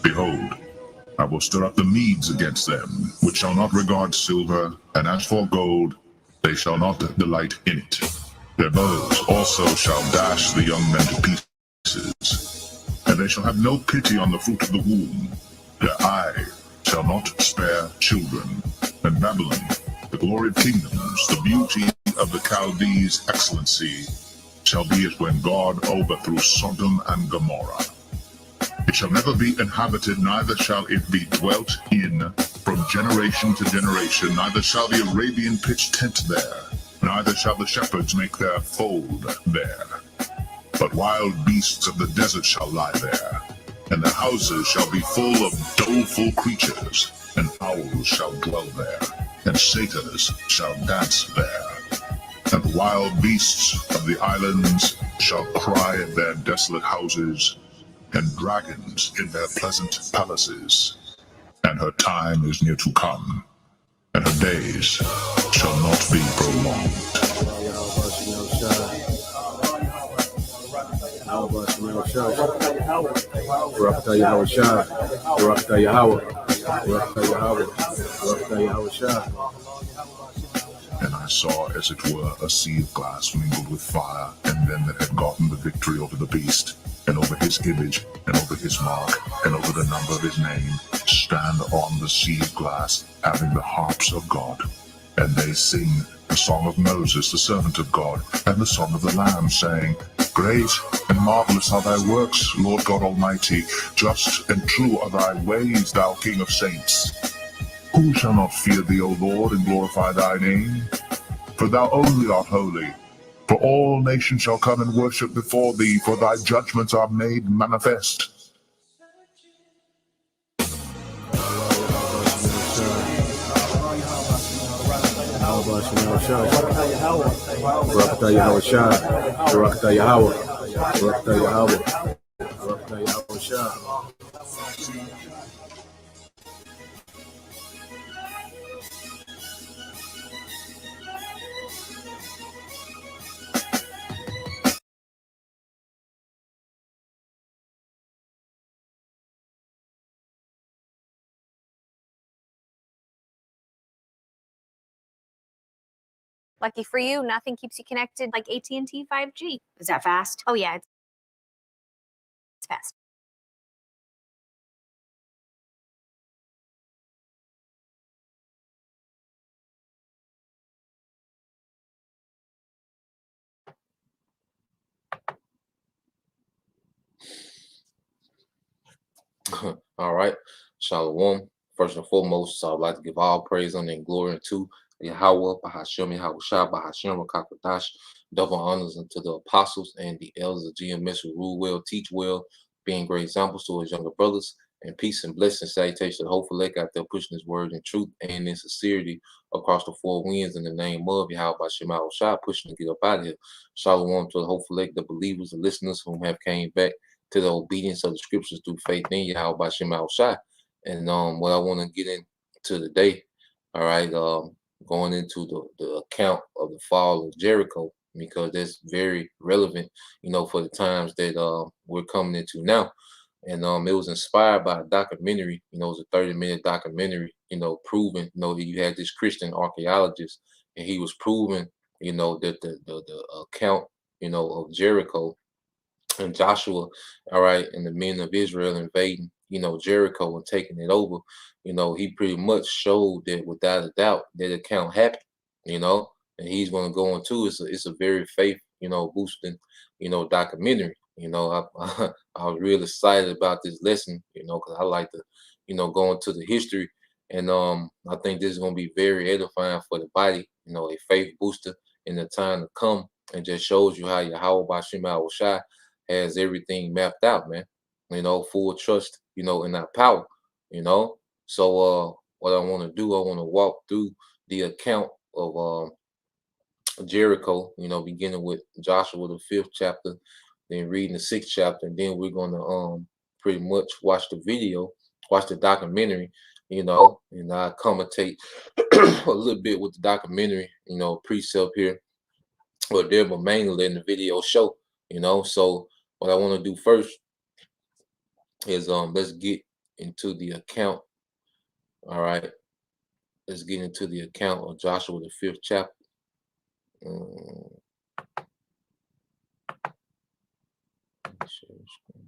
Behold, I will stir up the Medes against them, which shall not regard silver, and as for gold, they shall not delight in it. Their bows also shall dash the young men to pieces, and they shall have no pity on the fruit of the womb. Their eye shall not spare children. And Babylon, the glory of kingdoms, the beauty of the Chaldees' excellency, shall be as when God overthrew Sodom and Gomorrah. It shall never be inhabited, neither shall it be dwelt in from generation to generation, neither shall the Arabian pitch tent there, neither shall the shepherds make their fold there. But wild beasts of the desert shall lie there, and the houses shall be full of doleful creatures, and owls shall dwell there, and satyrs shall dance there. And wild beasts of the islands shall cry in their desolate houses, and dragons in their pleasant palaces. And her time is near to come, and her days shall not be prolonged. And I saw, as it were, a sea of glass mingled with fire, and them that had gotten the victory over the beast, and over his image, and over his mark, and over the number of his name, stand on the sea of glass, having the harps of God. And they sing the song of Moses, the servant of God, and the song of the Lamb, saying, Great and marvelous are thy works, Lord God Almighty. Just and true are thy ways, thou King of saints. Who shall not fear thee, O Lord, and glorify thy name? For thou only art holy. For all nations shall come and worship before thee, for thy judgments are made manifest. Lucky for you, nothing keeps you connected like AT&T 5G. Is that fast? Oh yeah, it's fast. All right. Shalom. First and foremost, I'd like to give all praise, honor, and glory unto Yahweh, Bahashem, Yahushua, Bahashem, Rakakadash, double honors unto the apostles and the elders of GMS who rule well, teach well, being great examples to his younger brothers, and peace and blessing, salutation, hopefully out there pushing his word in truth and in sincerity across the four winds in the name of Yahweh, Bahashem, Yahushua, pushing to get up out of here. Shalom to the hopefully the believers, the listeners whom have came back to the obedience of the scriptures through faith in Yahweh Bashem Shai. And what I want to get into today, all right, going into the account of the fall of Jericho, because that's very relevant, for the times that we're coming into now. And it was inspired by a documentary, it was a 30-minute documentary, proving, that you had this Christian archaeologist, and he was proving, that the account, of Jericho and Joshua, all right, and the men of Israel invading, Jericho and taking it over, he pretty much showed that without a doubt that account happened, and he's going to go into it's a very faith, boosting, documentary. I was real excited about this lesson, because I like to, go into the history, and I think this is going to be very edifying for the body, a faith booster in the time to come, and just shows you how Yahweh Bashim Shai has everything mapped out, man. Full trust, in our power, So what I want to do, I want to walk through the account of Jericho, beginning with Joshua the 5th chapter, then reading the 6th chapter, and then we're gonna pretty much watch the video, watch the documentary, you know, and I commentate a little bit with the documentary, you know, precept here or there, but mainly letting the video show, you know. So what I want to do first is let's get into the account. All right, let's get into the account of Joshua the 5th chapter. Um, share screen.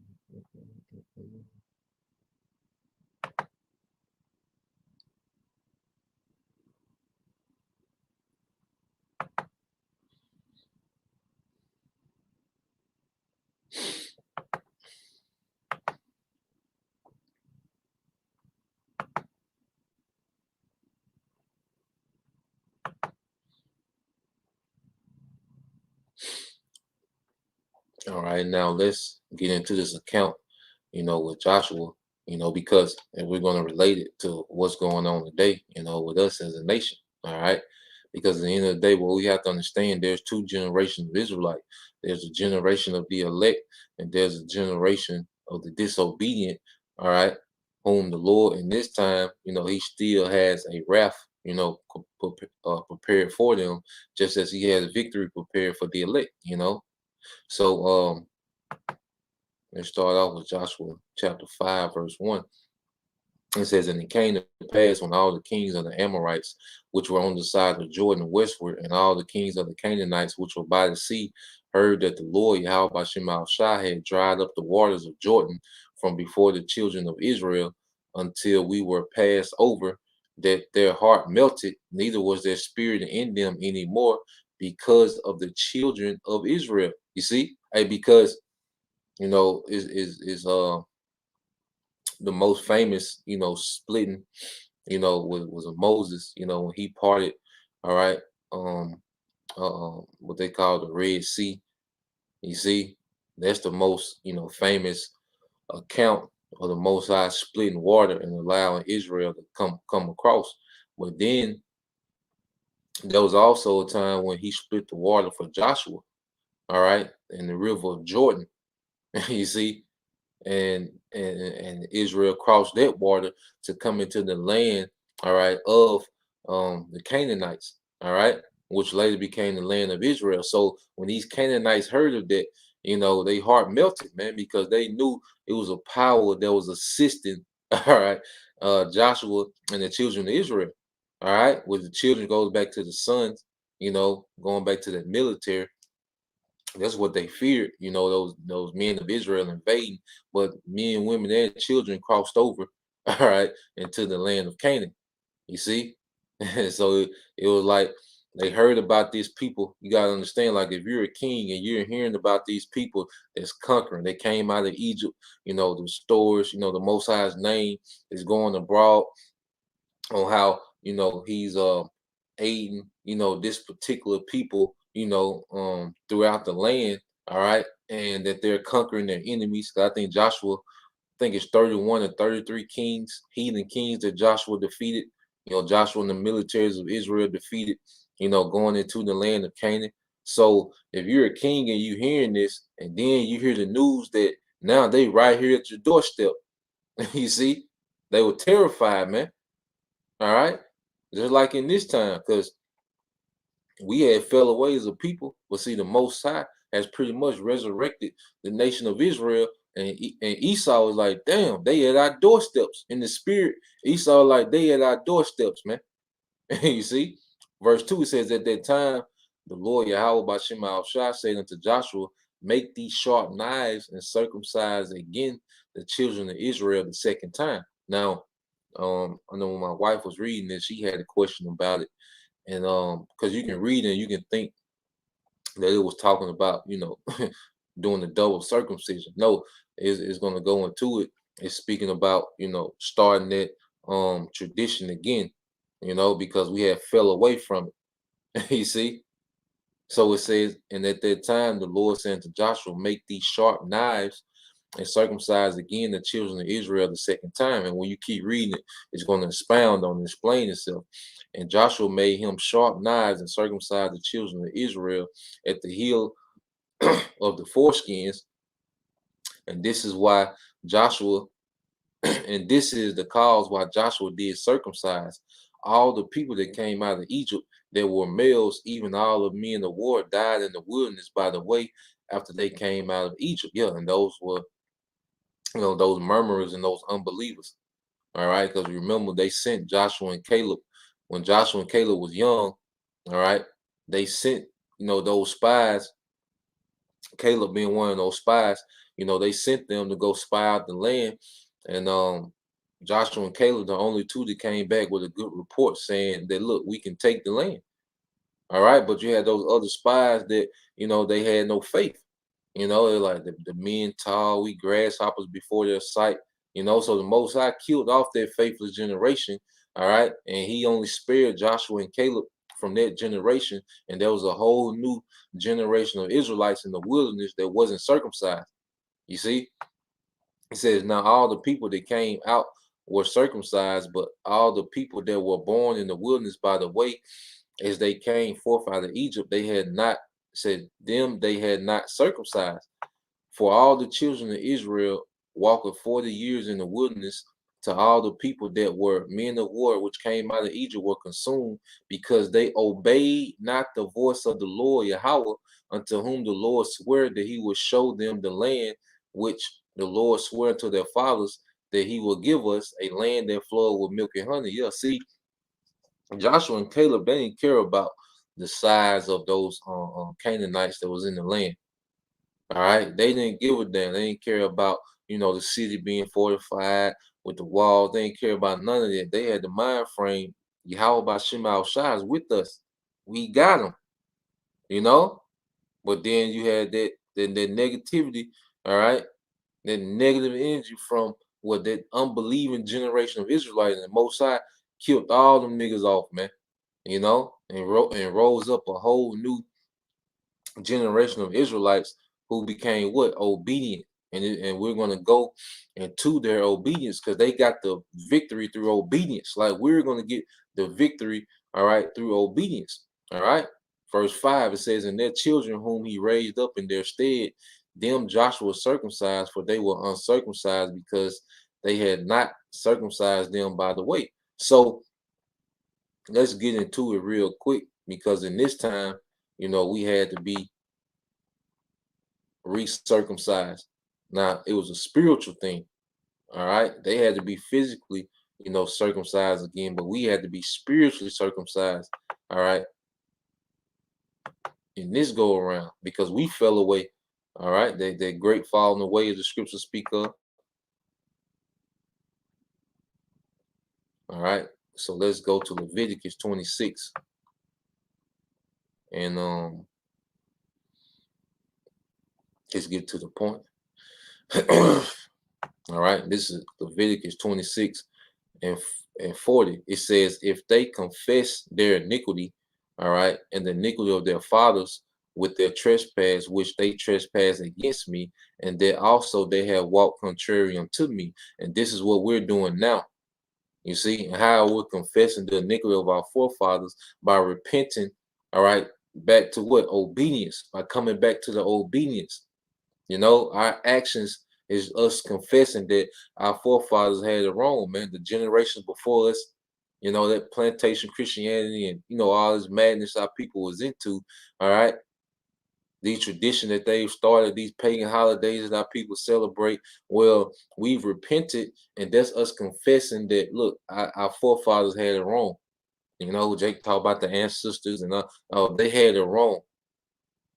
All right, now let's get into this account, you know, with Joshua, you know, because and we're going to relate it to what's going on today, you know, with us as a nation. All right. Because at the end of the day, what we have to understand, there's two generations of Israelite. There's a generation of the elect, and there's a generation of the disobedient. All right. Whom the Lord in this time, you know, he still has a wrath, you know, prepared for them, just as he has victory prepared for the elect, you know. So let's start off with Joshua chapter 5, verse 1. It says, and it came to pass when all the kings of the Amorites, which were on the side of Jordan westward, and all the kings of the Canaanites, which were by the sea, heard that the Lord Yahweh Bashim Shai had dried up the waters of Jordan from before the children of Israel until we were passed over, that their heart melted, neither was there spirit in them anymore because of the children of Israel. You see, hey, because you know is the most famous, you know, splitting, you know, was a Moses, you know, when he parted, all right, what they call the Red Sea. You see, that's the most, you know, famous account of the Most High splitting water and allowing Israel to come across. But then there was also a time when he split the water for Joshua, all right, in the river of Jordan. You see, and Israel crossed that water to come into the land, all right, of the Canaanites, all right, which later became the land of Israel. So when these Canaanites heard of that, you know, they heart melted, man, because they knew it was a power that was assisting, all right, Joshua and the children of Israel, all right, with the children goes back to the sons, you know, going back to the military. That's what they feared, you know, those men of Israel invading. But men, women, and children crossed over, all right, into the land of Canaan. You see? So it was like they heard about these people. You gotta understand, like if you're a king and you're hearing about these people that's conquering, they came out of Egypt, you know, the stores, you know, the Most High's name is going abroad on how, you know, he's aiding, you know, this particular people, you know, throughout the land, all right, and that they're conquering their enemies. I think Joshua, I think it's 31 or 33 kings, heathen kings that Joshua defeated. You know, Joshua and the militaries of Israel defeated, you know, going into the land of Canaan. So if you're a king and you hearing this, and then you hear the news that now they right here at your doorstep, you see, they were terrified, man. All right. Just like in this time, because we had fell away as a people, but see, the Most High has pretty much resurrected the nation of Israel. And Esau was like, damn, they at our doorsteps. In the spirit, Esau like, they at our doorsteps, man. You see? Verse 2 it says, at that time, the Lord Yahweh Bashim Shai said unto Joshua, make these sharp knives and circumcise again the children of Israel the second time. Now, I know when my wife was reading this, she had a question about it. And because you can read and you can think that it was talking about, you know, doing the double circumcision. No, it's going to go into it. It's speaking about, you know, starting that tradition again, you know, because we have fell away from it. You see? So it says, and at that time the Lord said to Joshua, make these sharp knives and circumcise again the children of Israel the second time. And when you keep reading it, it's going to expound on and explain itself. And Joshua made him sharp knives and circumcised the children of Israel at the heel of the foreskins. And this is why Joshua, and this is the cause why Joshua did circumcise all the people that came out of Egypt that were males, even all of men of war died in the wilderness by the way after they came out of Egypt. Yeah, and those were, those murmurers and those unbelievers. All right, because remember they sent Joshua and Caleb when Joshua and Caleb was young. All right, they sent those spies. Caleb being one of those spies, they sent them to go spy out the land, and Joshua and Caleb, the only two that came back with a good report saying that look, we can take the land. All right, but you had those other spies that they had no faith. They're like the men tall, we grasshoppers before their sight. So the Most High killed off that faithless generation. All right, and He only spared Joshua and Caleb from that generation, and there was a whole new generation of Israelites in the wilderness that wasn't circumcised. You see, He says now all the people that came out were circumcised, but all the people that were born in the wilderness by the way, as they came forth out of Egypt, they had not they had not circumcised. For all the children of Israel walked 40 years in the wilderness, to all the people that were men of war which came out of Egypt were consumed, because they obeyed not the voice of the Lord Yahweh, unto whom the Lord swore that He would show them the land which the Lord swore to their fathers that He will give us, a land that flowed with milk and honey. Yeah, see, Joshua and Caleb, they didn't care about the size of those Canaanites that was in the land. All right, they didn't give a damn. They didn't care about the city being fortified with the walls. They didn't care about none of that. They had the mind frame. Yahweh Bashim Al Shai is with us. We got them. But then you had that negativity. All right, that negative energy from what that unbelieving generation of Israelites, and the Most High killed all them niggas off, man. And rose up a whole new generation of Israelites who became what? Obedient. And we're going to go into their obedience, because they got the victory through obedience. Like we're going to get the victory, all right, through obedience. All right. Verse 5, it says, and their children whom He raised up in their stead, them Joshua circumcised, for they were uncircumcised, because they had not circumcised them by the way. So let's get into it real quick, because in this time, we had to be recircumcised. Now, it was a spiritual thing. All right. They had to be physically, circumcised again, but we had to be spiritually circumcised. All right. In this go around, because we fell away. All right. That great falling away, as the scriptures speak of. All right. So let's go to Leviticus 26. And let's get to the point. All right. This is Leviticus 26 and 40. It says, if they confess their iniquity, all right, and the iniquity of their fathers with their trespass, which they trespass against me, and that also they have walked contrary unto me. And this is what we're doing now. You see, and how we're confessing the iniquity of our forefathers by repenting, all right, back to what? Obedience, by coming back to the obedience. Our actions is us confessing that our forefathers had it wrong, man. The generations before us, that plantation Christianity and all this madness our people was into. All right, these traditions that they've started, these pagan holidays that our people celebrate. Well, we've repented, and that's us confessing that look, our forefathers had it wrong. Jake talked about the ancestors, and they had it wrong.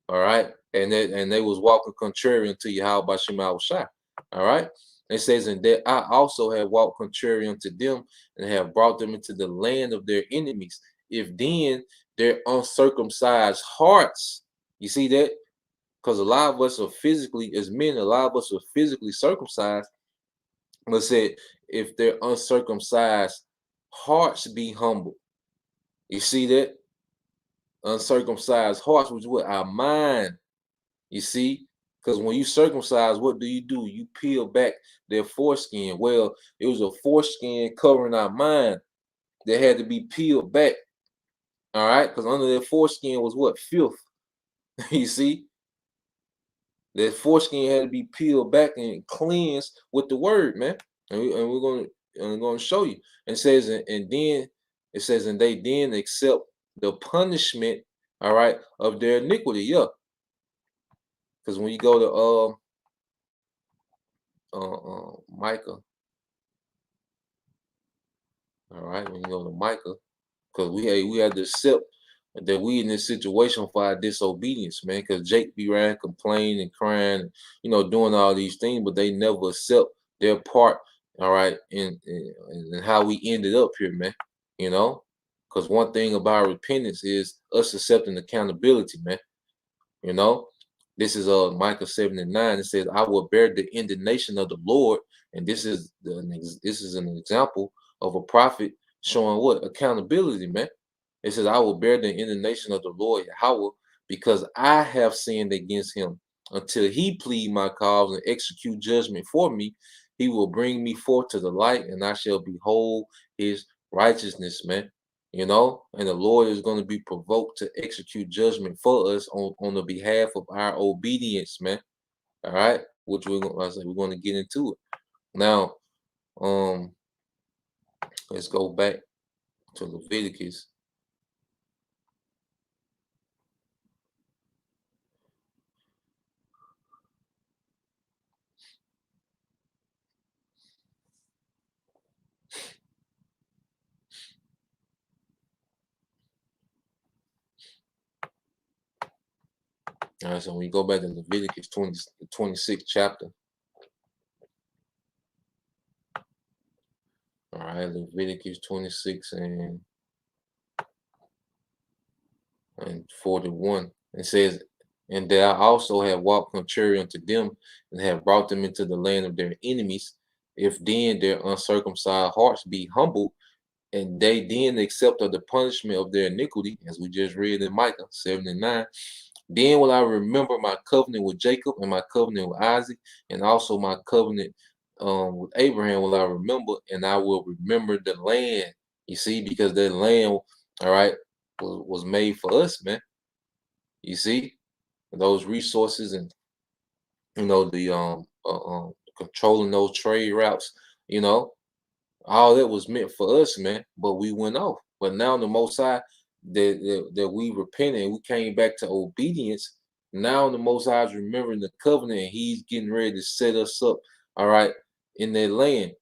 All right, and they was walking contrary unto Yahweh by Shema Shai. All right, it says, and that I also have walked contrary unto them, and have brought them into the land of their enemies. If then their uncircumcised hearts, you see that, because a lot of us are physically, as men, a lot of us are physically circumcised. But said, if their uncircumcised hearts be humble, you see that, uncircumcised hearts, which is what? Our mind. You see, because when you circumcise, what do? You peel back their foreskin. Well, it was a foreskin covering our mind that had to be peeled back. All right, because under their foreskin was what? Filth. You see, That foreskin had to be peeled back and cleansed with the word, man. And we're gonna show you. And it says, and then it says, and they then accept the punishment, all right, of their iniquity. Yeah, because when you go to Micah, all right, when you go to Micah, because we had to accept that we in this situation for our disobedience, man. Because Jake be around complaining and crying, doing all these things, but they never accept their part, all right, in how we ended up here, man. You know, because one thing about repentance is us accepting accountability, man. You know, this is Micah 7:9. It says, "I will bear the indignation of the Lord," and this is an example of a prophet showing what accountability, man. It says, "I will bear the indignation of the Lord Yahweh, because I have sinned against him. Until he plead my cause and execute judgment for me, he will bring me forth to the light, and I shall behold his righteousness," man. And the Lord is going to be provoked to execute judgment for us on the behalf of our obedience, man. All right, which we're going to get into it now. Let's go back to Leviticus. All right, so when you go back to Leviticus 26th chapter, all right, Leviticus 26 and 41, it says, "And that I also have walked contrary unto them, and have brought them into the land of their enemies. If then their uncircumcised hearts be humbled, and they then accept of the punishment of their iniquity," as we just read in Micah 7:9, "then will I remember my covenant with Jacob and my covenant with Isaac, and also my covenant with Abraham will I remember, and I will remember the land." You see, because that land, all right, was made for us, man. You see, those resources and the controlling those trade routes, you know, all that was meant for us, man. But we went off. But now the Most High, that we repented and we came back to obedience. Now the Most High is remembering the covenant, and He's getting ready to set us up, all right, in that land.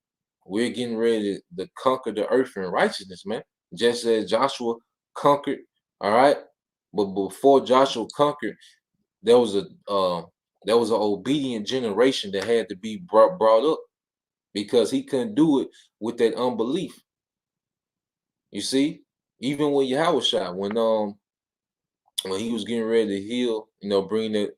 We're getting ready to conquer the earth in righteousness, man. Just as Joshua conquered, all right. But before Joshua conquered, there was a there was an obedient generation that had to be brought up, because he couldn't do it with that unbelief. You see, even when Yahweh shot, when he was getting ready to heal, bring that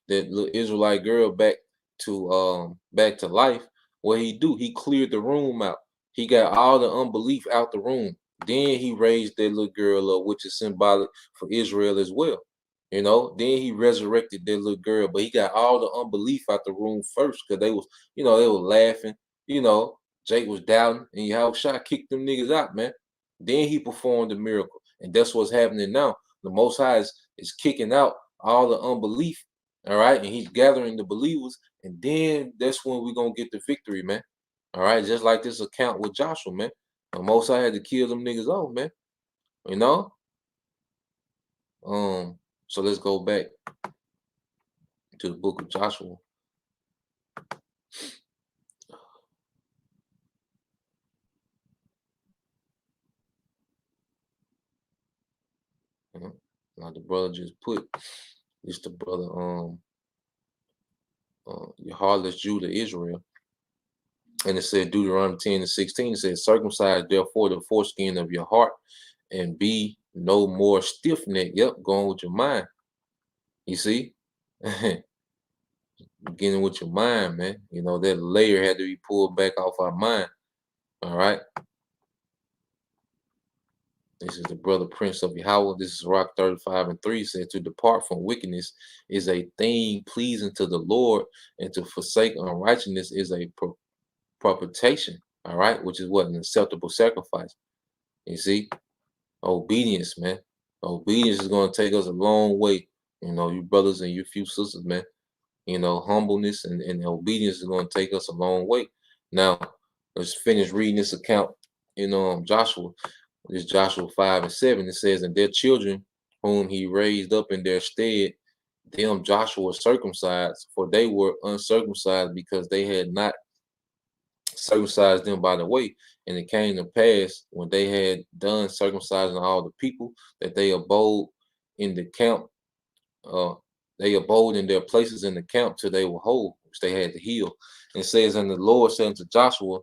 little Israelite girl back to life, what he do? He cleared the room out. He got all the unbelief out the room. Then he raised that little girl up, which is symbolic for Israel as well. Then he resurrected that little girl, but he got all the unbelief out the room first, because they were laughing. You know, Jake was doubting, and Yahweh shot kicked them niggas out, man. Then he performed the miracle, and that's what's happening now. The Most High is kicking out all the unbelief, all right, and He's gathering the believers, and then that's when we're gonna get the victory, man. All right, just like this account with Joshua, man. The Most High had to kill them niggas off, man. You know. So let's go back to the book of Joshua. Now the brother just put this, the brother your heartless Judah Israel. And it said Deuteronomy 10:16, it says, "Circumcise therefore the foreskin of your heart, and be no more stiff-necked." Yep, going with your mind. You see? Beginning with your mind, man. That layer had to be pulled back off our mind. All right. This is the brother Prince of Yahweh. This is Rock 35:3. Said, "To depart from wickedness is a thing pleasing to the Lord, and to forsake unrighteousness is a propitiation." All right, which is what? An acceptable sacrifice. You see? Obedience, man. Obedience is going to take us a long way. You brothers and you few sisters, man. humbleness and obedience is going to take us a long way. Now, let's finish reading this account in Joshua. This Joshua 5 and 7. It says, and their children whom he raised up in their stead, them Joshua circumcised, for they were uncircumcised because they had not circumcised them by the way. And it came to pass when they had done circumcising all the people that they abode in the camp. They abode in their places in the camp till they were whole, which they had to heal. And it says, and the Lord said unto Joshua,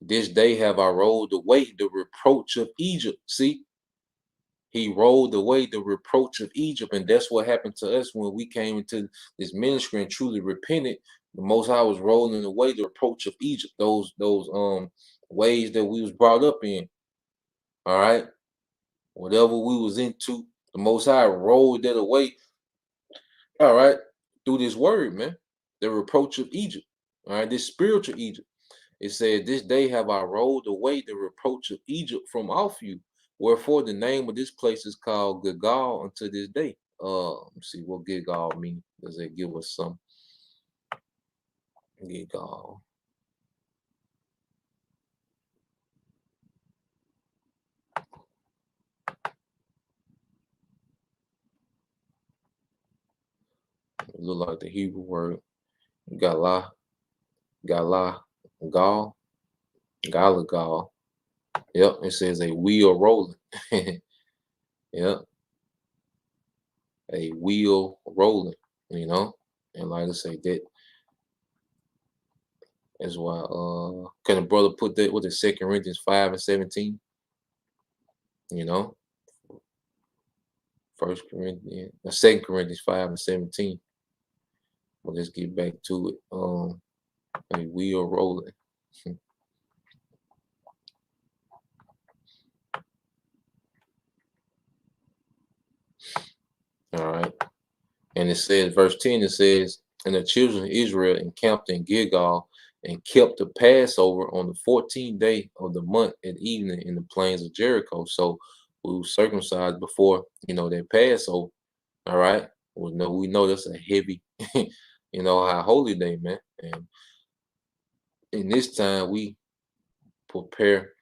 this day have I rolled away the reproach of Egypt. See, he rolled away the reproach of Egypt, and that's what happened to us when we came into this ministry and truly repented. The Most High was rolling away the reproach of Egypt, those ways that we was brought up in. All right, whatever we was into, the Most High rolled that away. All right, through this word, man, the reproach of Egypt. All right, this spiritual Egypt. It said, this day have I rolled away the reproach of Egypt from off you. Wherefore the name of this place is called Gilgal unto this day. Let's see what Gilgal mean. Does it give us some? Gilgal. It look like the Hebrew word Galah, Galah, Gal, Galagal. Yep, it says a wheel rolling. Yep, a wheel rolling. And like I say, that is why. Can a brother put that with the 2 Corinthians 5 and 17? 2 Corinthians 5 and 17. Well, let's get back to it. A wheel rolling. All right. And it says, verse 10, it says, and the children of Israel encamped in Gilgal and kept the Passover on the 14th day of the month at evening in the plains of Jericho. So we were circumcised before, that Passover. All right. We know that's a heavy, high holy day, man. And in this time we prepare,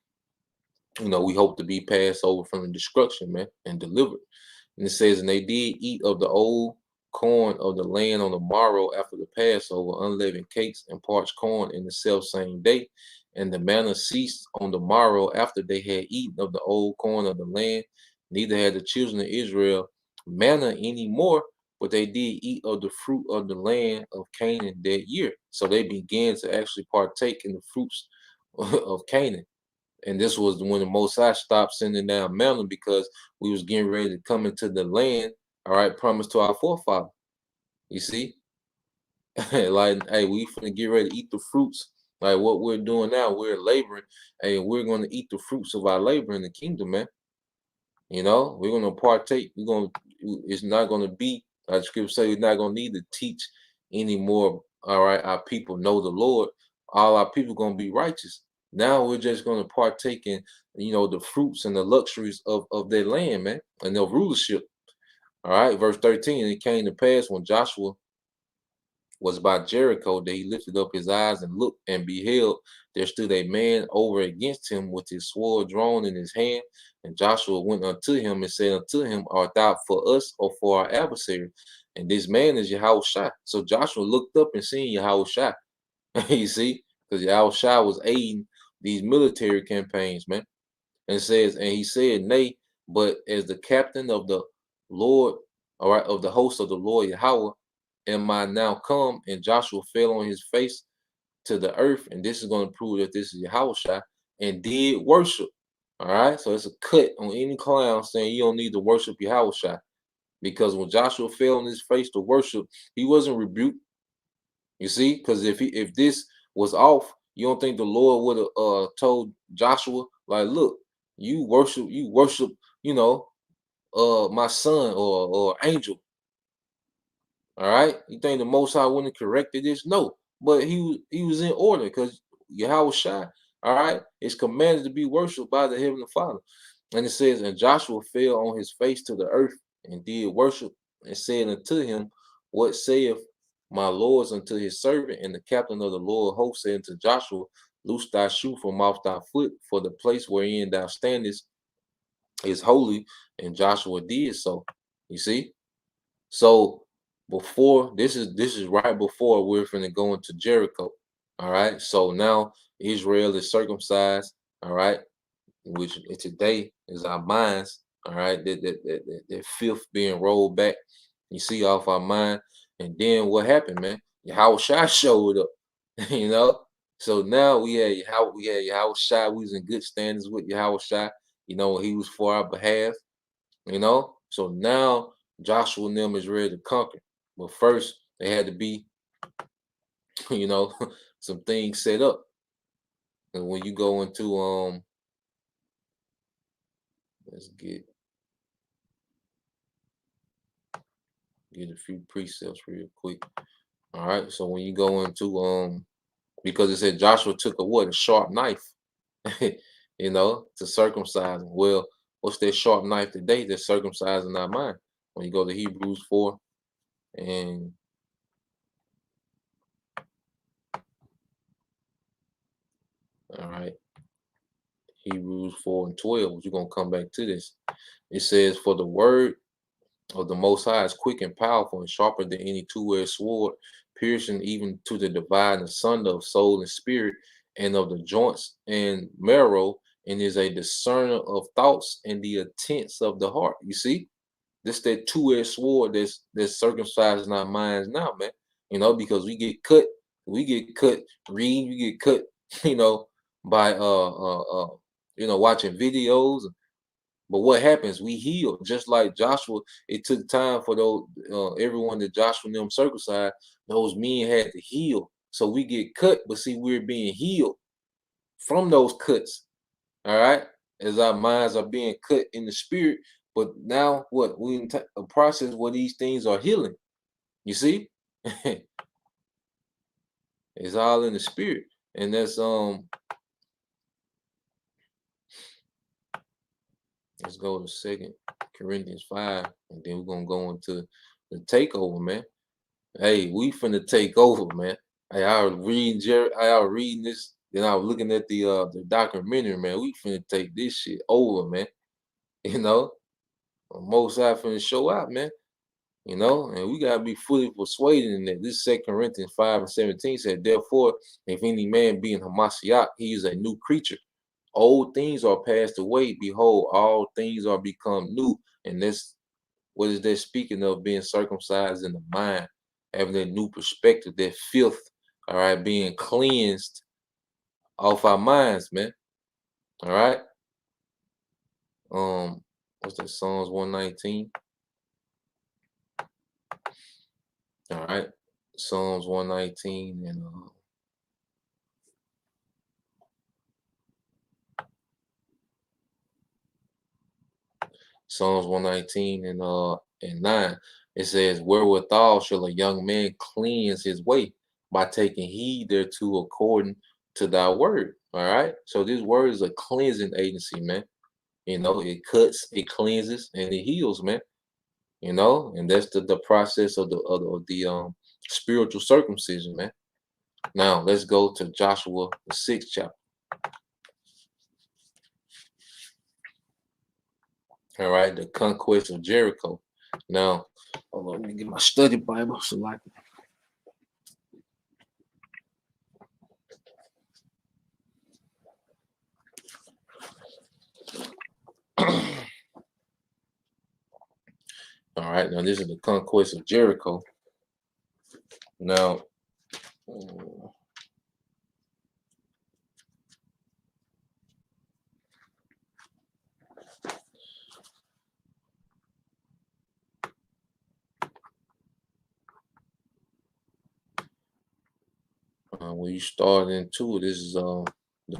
we hope to be passed over from the destruction, man, and delivered. And it says, and they did eat of the old corn of the land on the morrow after the Passover, unleavened cakes and parched corn in the self same day. And the manna ceased on the morrow after they had eaten of the old corn of the land. Neither had the children of Israel manna any more, but they did eat of the fruit of the land of Canaan that year. So they began to actually partake in the fruits of Canaan. And this was when the Most High stopped sending down manna, because we was getting ready to come into the land, all right, promised to our forefather. You see? Like, hey, we finna get ready to eat the fruits. Like what we're doing now, we're laboring. Hey, we're going to eat the fruits of our labor in the kingdom, man. We're going to partake. It's not going to be, like the scripture say, we're not going to need to teach anymore. All right, our people know the Lord. All our people going to be righteous. Now we're just going to partake in, the fruits and the luxuries of their land, man, and their rulership. All right, verse 13, and it came to pass when Joshua was by Jericho that he lifted up his eyes and looked, and beheld, there stood a man over against him with his sword drawn in his hand. And Joshua went unto him and said unto him, art thou for us or for our adversary? And this man is Yahushua. So Joshua looked up and seen Yahushua. You see, because Yahushua was aiding these military campaigns, man. And it says, and he said, nay, but as the captain of the Lord, all right, of the host of the Lord Yahweh, am I now come? And Joshua fell on his face to the earth. And this is going to prove that this is Yahushua, and did worship. All right. So it's a cut on any clown saying you don't need to worship Yahushua. Because when Joshua fell on his face to worship, he wasn't rebuked. You see, because if this was off, you don't think the Lord would have told Joshua, like, look, you worship, my son or angel. All right. You think the Most High wouldn't have corrected this? No. But he was in order, because Yahweh Shai, all right, is commanded to be worshipped by the Heavenly Father. And it says, and Joshua fell on his face to the earth and did worship, and said unto him, what saith my lords unto his servant, and the captain of the Lord host said unto Joshua, loose thy shoe from off thy foot, for the place wherein thou standest is holy. And Joshua did so. You see? So before this is right before we're finna go into Jericho. All right. So now Israel is circumcised. All right, which today is our minds. All right, that filth being rolled back. You see off our mind. And then what happened, man? Yahweh Shai showed up. You know. So now Yahweh Shai. We was in good standings with Yahweh Shai. You know, he was for our behalf. You know, so now Joshua and them is ready to conquer. But first, they had to be, you know, some things set up. And when you go into let's get a few precepts real quick. All right. So when you go into because it said Joshua took a sharp knife, you know, to circumcise them. Well, what's that sharp knife today that's circumcising our mind? When you go to Hebrews 4 and all right, Hebrews 4 and 12, we're gonna come back to this. It says, for the word of the Most High is quick and powerful and sharper than any two-edged sword, piercing even to the dividing asunder of soul and spirit, and of the joints and marrow, and is a discerner of thoughts and the intents of the heart. You see, this that two-edged sword that's circumcising our minds now, man. You know, because we get cut reading, we get cut, you know, by watching videos. But what happens? We heal, just like Joshua. It took time for those everyone that Joshua and them circumcised. Those men had to heal, so we get cut. But see, we're being healed from those cuts. All right, as our minds are being cut in the spirit. But now, what we in a process where these things are healing. You see, it's all in the spirit, and that's Let's go to 2 Corinthians 5, and then we're gonna go into the takeover, man. Hey, we finna take over, man. Hey, I was reading I was reading this, then I was looking at the documentary, man. We finna take this shit over, man. You know, most I finna show out, man. You know, and we gotta be fully persuaded in that. This 2 Corinthians 5 and 17 said, therefore, if any man be in Hamashiach, he is a new creature. Old things are passed away. Behold, all things are become new. And this, what is that speaking of? Being circumcised in the mind, having a new perspective, that filth, all right, being cleansed off our minds, man. All right. What's that? Psalms 119. All right. Psalms 119 and Psalms 119 and 9. It says, wherewithal shall a young man cleanse his way by taking heed thereto according to thy word. All right. So this word is a cleansing agency, man. You know, it cuts, it cleanses, and it heals, man. You know, and that's the process of the spiritual circumcision, man. Now let's go to Joshua the 6th chapter. All right, the conquest of Jericho. Now, hold on, let me get my study Bible so I can. All right, now this is the conquest of Jericho. Now, when you start into it, this is the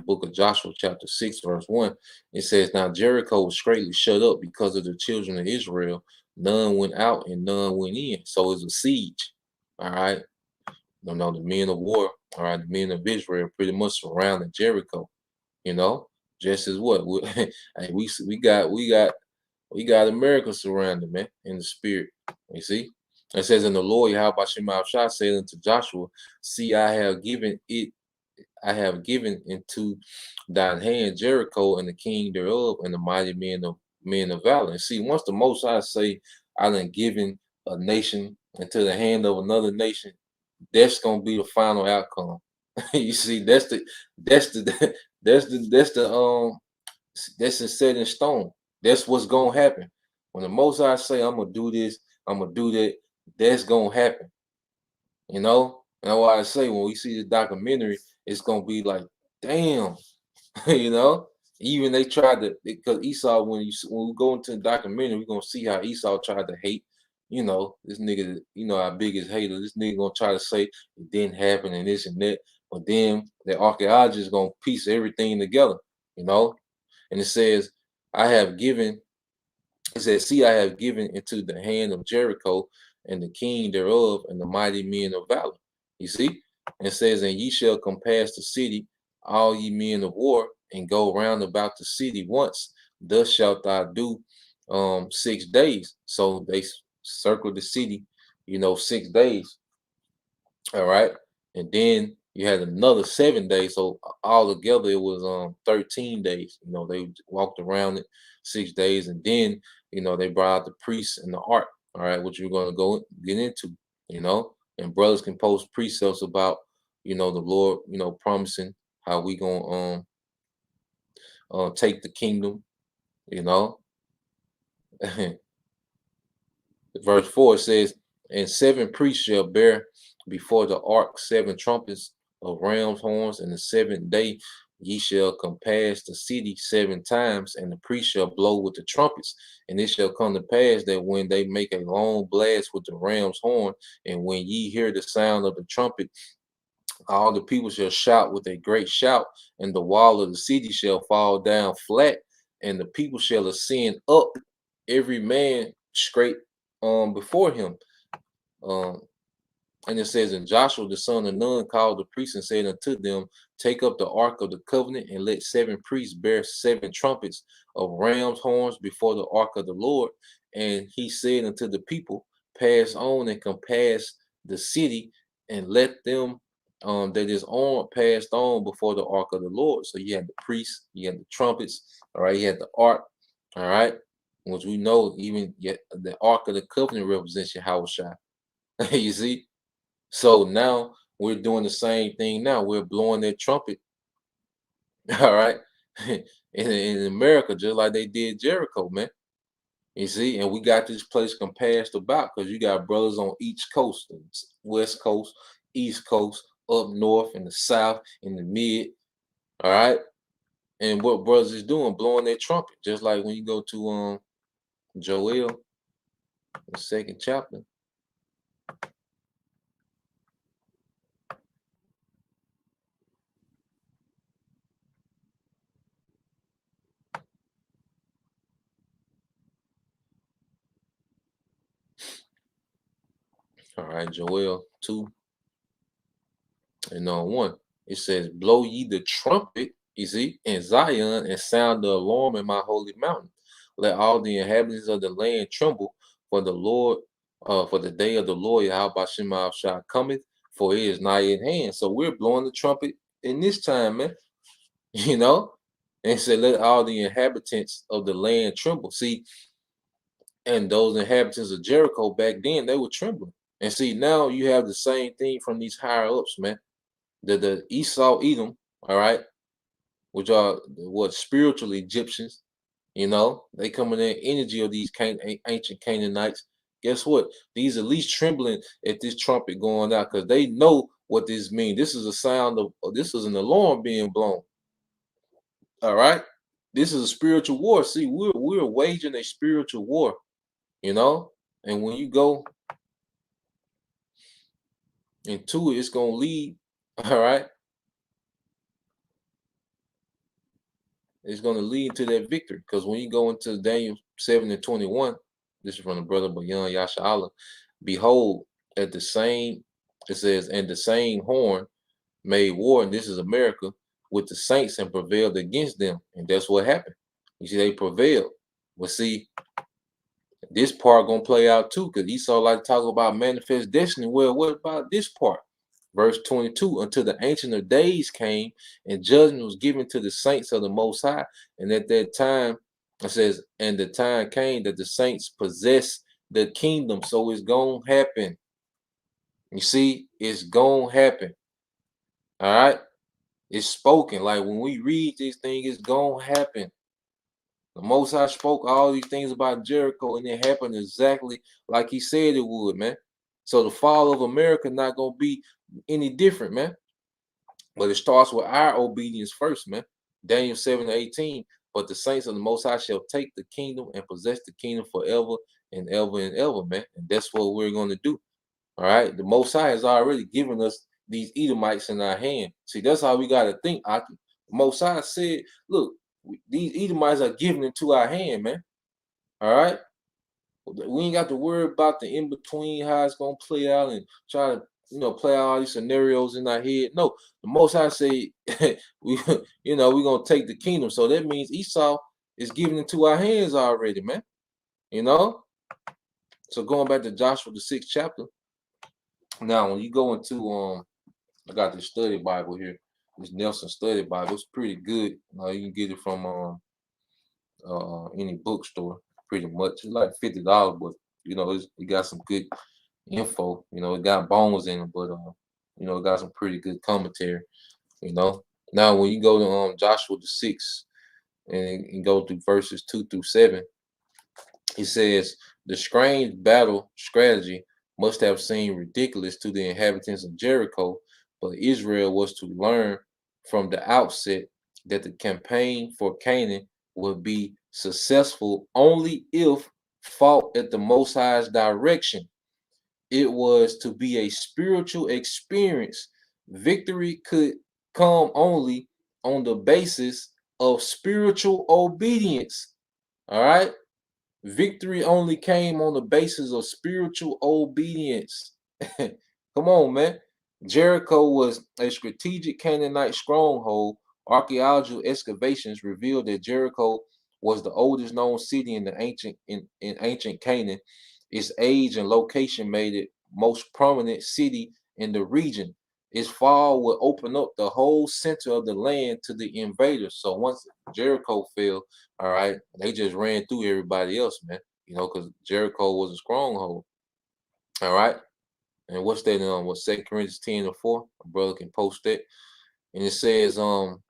book of Joshua, chapter 6, verse 1. It says, now Jericho was straightly shut up because of the children of Israel. None went out and none went in. So it's a siege. All right. No, the men of war, all right, the men of Israel pretty much surrounded Jericho, you know, just as what hey, we got America surrounded, man, in the spirit. You see? It says, in the Lord Yahweh Shema Shah said unto Joshua, see, I have given into thine hand Jericho and the king thereof and the mighty men of valor. And see, once the Most High say, I done given a nation into the hand of another nation, that's gonna be the final outcome. You see, that's the that's the that's the that's the set in stone. That's what's gonna happen. When the Most High say, I'm gonna do this, I'm gonna do that, that's gonna happen. You know, and that's why I say when we see the documentary, it's gonna be like, damn, you know. Even they tried to, because Esau, when we go into the documentary, we're gonna see how Esau tried to hate. You know, this nigga, you know, our biggest hater. This nigga gonna try to say it didn't happen and this and that, but then the archaeologists gonna piece everything together. You know, and it says, I have given. It says, see, I have given into the hand of Jericho and the king thereof and the mighty men of valor. You see? And it says, and ye shall compass the city, all ye men of war, and go round about the city once. Thus shalt thou do 6 days. So they circled the city, you know, 6 days. All right. And then you had another 7 days. So all together it was 13 days. You know, they walked around it 6 days, and then they brought out the priests and the ark, all right, which we're gonna go get into, and brothers can post precepts about, the Lord, promising how we gonna take the kingdom, you know. Verse 4 says, and 7 priests shall bear before the ark 7 trumpets of ram's horns, and the 7th day ye shall compass the city 7 times, and the priest shall blow with the trumpets. And it shall come to pass that when they make a long blast with the ram's horn, and when ye hear the sound of the trumpet, all the people shall shout with a great shout, and the wall of the city shall fall down flat, and the people shall ascend up, every man straight before him. Um, and it says, and Joshua the son of Nun called the priests and said unto them, take up the ark of the covenant, and let 7 priests bear 7 trumpets of ram's horns before the ark of the Lord. And he said unto the people, pass on and compass the city, and let them that is on passed on before the ark of the Lord. So you had the priests, you had the trumpets, all right, you had the ark, all right, which we know even yet the ark of the covenant represents Yahushua. You see? So now we're doing the same thing now. We're blowing that trumpet, all right, in America, just like they did Jericho, man. You see, and we got this place compassed about because you got brothers on each coast, west coast, east coast, up north, in the south, in the mid, all right. And what brothers is doing, blowing their trumpet, just like when you go to Joel, the 2nd chapter. All right, Joel 2 and 1. It says, blow ye the trumpet, you see, in Zion, and sound the alarm in my holy mountain. Let all the inhabitants of the land tremble, for the Lord, for the day of the Lord Yahweh Shema Shah cometh, for it is nigh at hand. So we're blowing the trumpet in this time, man. And said, let all the inhabitants of the land tremble. See, and those inhabitants of Jericho back then, they were trembling. And see, now you have the same thing from these higher ups, man. The Esau Edom, all right, which are what spiritual Egyptians, they come in the energy of these ancient Canaanites. Guess what? These at least trembling at this trumpet going out because they know what this means. This is a sound of, this is an alarm being blown. All right, this is a spiritual war. See, we're waging a spiritual war, and when you go into it, it's gonna lead. All right, it's going to lead to that victory. Because when you go into Daniel 7 and 21, this is from the brother Bayan Yasha Allah, behold, at the same, it says, and the same horn made war, and this is America, with the saints and prevailed against them. And that's what happened. You see, they prevailed. But see, This part gonna play out too, because Esau like to talk about manifest destiny. Well, what about this part? Verse 22, until the Ancient of Days came, and judgment was given to the saints of the Most High. And at that time, it says, and the time came that the saints possess the kingdom. So it's gonna happen. You see, it's gonna happen. All right. It's spoken. Like when we read this thing, it's gonna happen. The Most High spoke all these things about Jericho, and it happened exactly like he said it would, man. So the fall of America not gonna be any different, man. But it starts with our obedience first, man. Daniel 7:18. But the saints of the Most High shall take the kingdom and possess the kingdom forever and ever and ever, man. And that's what we're going to do. All right. The Most High has already given us these Edomites in our hand. See, that's how we got to think. The Most High said, look, these Edomites are given into our hand, man. All right. We ain't got to worry about the in between, how it's gonna play out, and try to play out all these scenarios in our head. No, the Most High say we we're gonna take the kingdom. So that means Esau is given into our hands already, man. You know. So going back to Joshua the 6th chapter. Now, when you go into I got this study Bible here. This Nelson Study Bible. It's pretty good. You can get it from any bookstore, pretty much. It's like $50, but it got some good info. It got bones in it, but it got some pretty good commentary. Now when you go to Joshua the 6th and go through verses 2 through 7, he says the strange battle strategy must have seemed ridiculous to the inhabitants of Jericho, but Israel was to learn from the outset that the campaign for Canaan would be successful only if fought at the Most High's direction. It was to be a spiritual experience. Victory could come only on the basis of spiritual obedience. All right. Victory only came on the basis of spiritual obedience. Come on, man. Jericho was a strategic Canaanite stronghold. Archaeological excavations revealed that Jericho was the oldest known city in ancient Canaan. Its age and location made it most prominent city in the region. Its fall would open up the whole center of the land to the invaders. So once Jericho fell, all right, they just ran through everybody else, man. Because Jericho was a stronghold. All right. And what's that? What 2 Corinthians 10:4? A brother can post that. And it says, I'm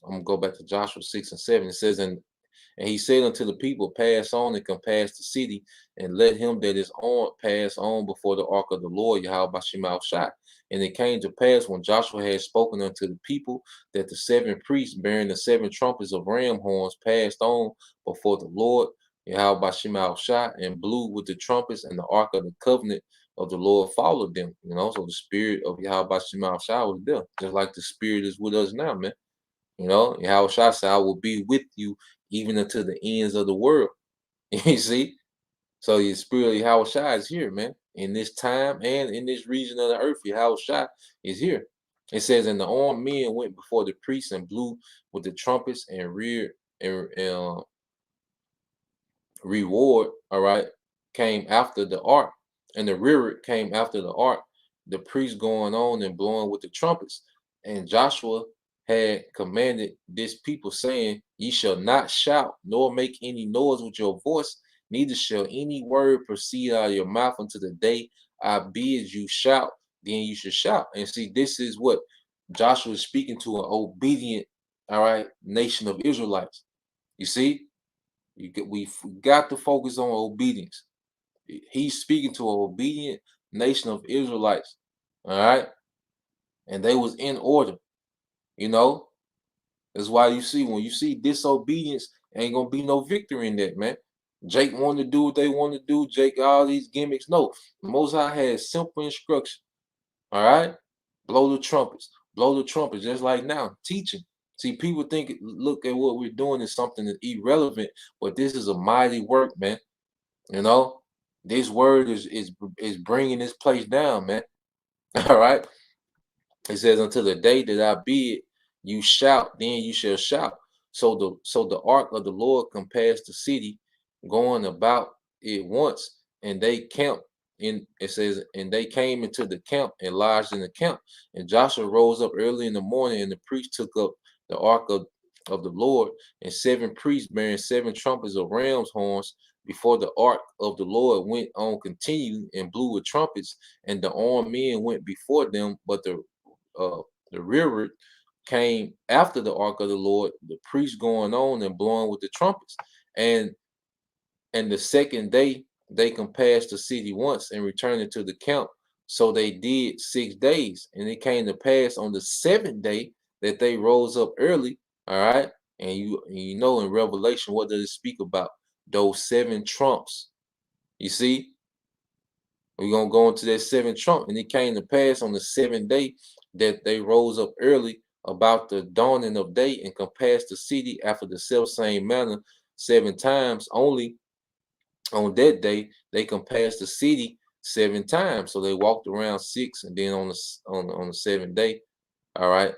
gonna go back to Joshua 6 and 7. It says, and he said unto the people, pass on and compass the city, and let him that is on pass on before the ark of the Lord, Yahweh Shema Shai. And it came to pass when Joshua had spoken unto the people that the 7 priests bearing the 7 trumpets of ram horns passed on before the Lord, Yahweh Shema Shai, and blew with the trumpets, and the ark of the covenant of the Lord followed them. So the spirit of Yahweh Shema Shai was there, just like the spirit is with us now, man. Yahweh Shai said, I will be with you even unto the ends of the world. You see? So the spirit of Yahweh Shai is here, man. In this time and in this region of the earth, Yahweh Shai is here. It says, and the armed men went before the priests and blew with the trumpets and reward, all right, came after the ark, and the rear came after the ark, the priests going on and blowing with the trumpets. And Joshua had commanded this people, saying, ye shall not shout, nor make any noise with your voice, neither shall any word proceed out of your mouth until the day I bid you shout, then you should shout. And see, this is what Joshua is speaking to an obedient, all right, nation of Israelites. You see, we got to focus on obedience. He's speaking to an obedient nation of Israelites, all right, and they was in order. That's why you see, when you see disobedience, ain't gonna be no victory in that, man. Jake wanted to do what they want to do. Jake, all these gimmicks. No, Most High has simple instruction. All right, blow the trumpets, just like now teaching. See, people look at what we're doing as something that's irrelevant, but this is a mighty work, man. This word is bringing this place down, man. All right. It says, until the day that I bid you shout, then you shall shout. So the ark of the Lord compassed the city, going about it once, and they camped in. It says, and they came into the camp and lodged in the camp. And Joshua rose up early in the morning, and the priest took up the ark of the Lord, and 7 priests bearing 7 trumpets of ram's horns before the ark of the Lord went on continued and blew with trumpets, and the armed men went before them, but uh the rearward came after the ark of the Lord, the priests going on and blowing with the trumpets. And the second day they compassed the city once and returned into the camp. So they did 6 days. And it came to pass on the seventh day that they rose up early. All right. And you know in Revelation, what does it speak about? Those 7 trumps. You see, we're gonna go into that 7th trump. And it came to pass on the seventh day that they rose up early about the dawning of day and compassed the city after the self same manner 7 times. Only on that day they compassed the city 7 times. So they walked around 6, and then on the seventh day, all right,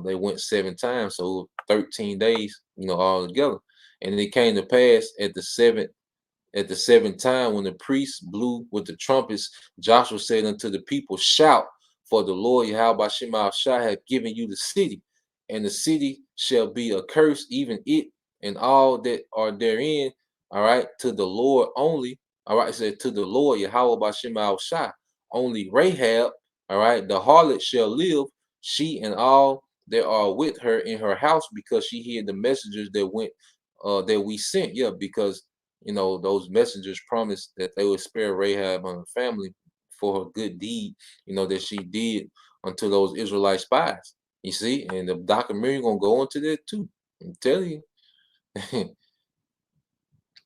they went 7 times. So 13 days, all together. And it came to pass at the seventh time, when the priests blew with the trumpets, Joshua said unto the people, shout, for the Lord Yahweh Shema Shai hath given you the city, and the city shall be accursed, even it and all that are therein. All right, to the Lord only. All right, it said to the Lord Yahweh Shema Shai. Only Rahab, all right, the harlot shall live, she and all that are with her in her house, because she heard the messengers that we sent. Yeah, because those messengers promised that they would spare Rahab and her family for her good deed, that she did unto those Israelite spies. You see, and the documentary gonna go into that too. I'm telling you.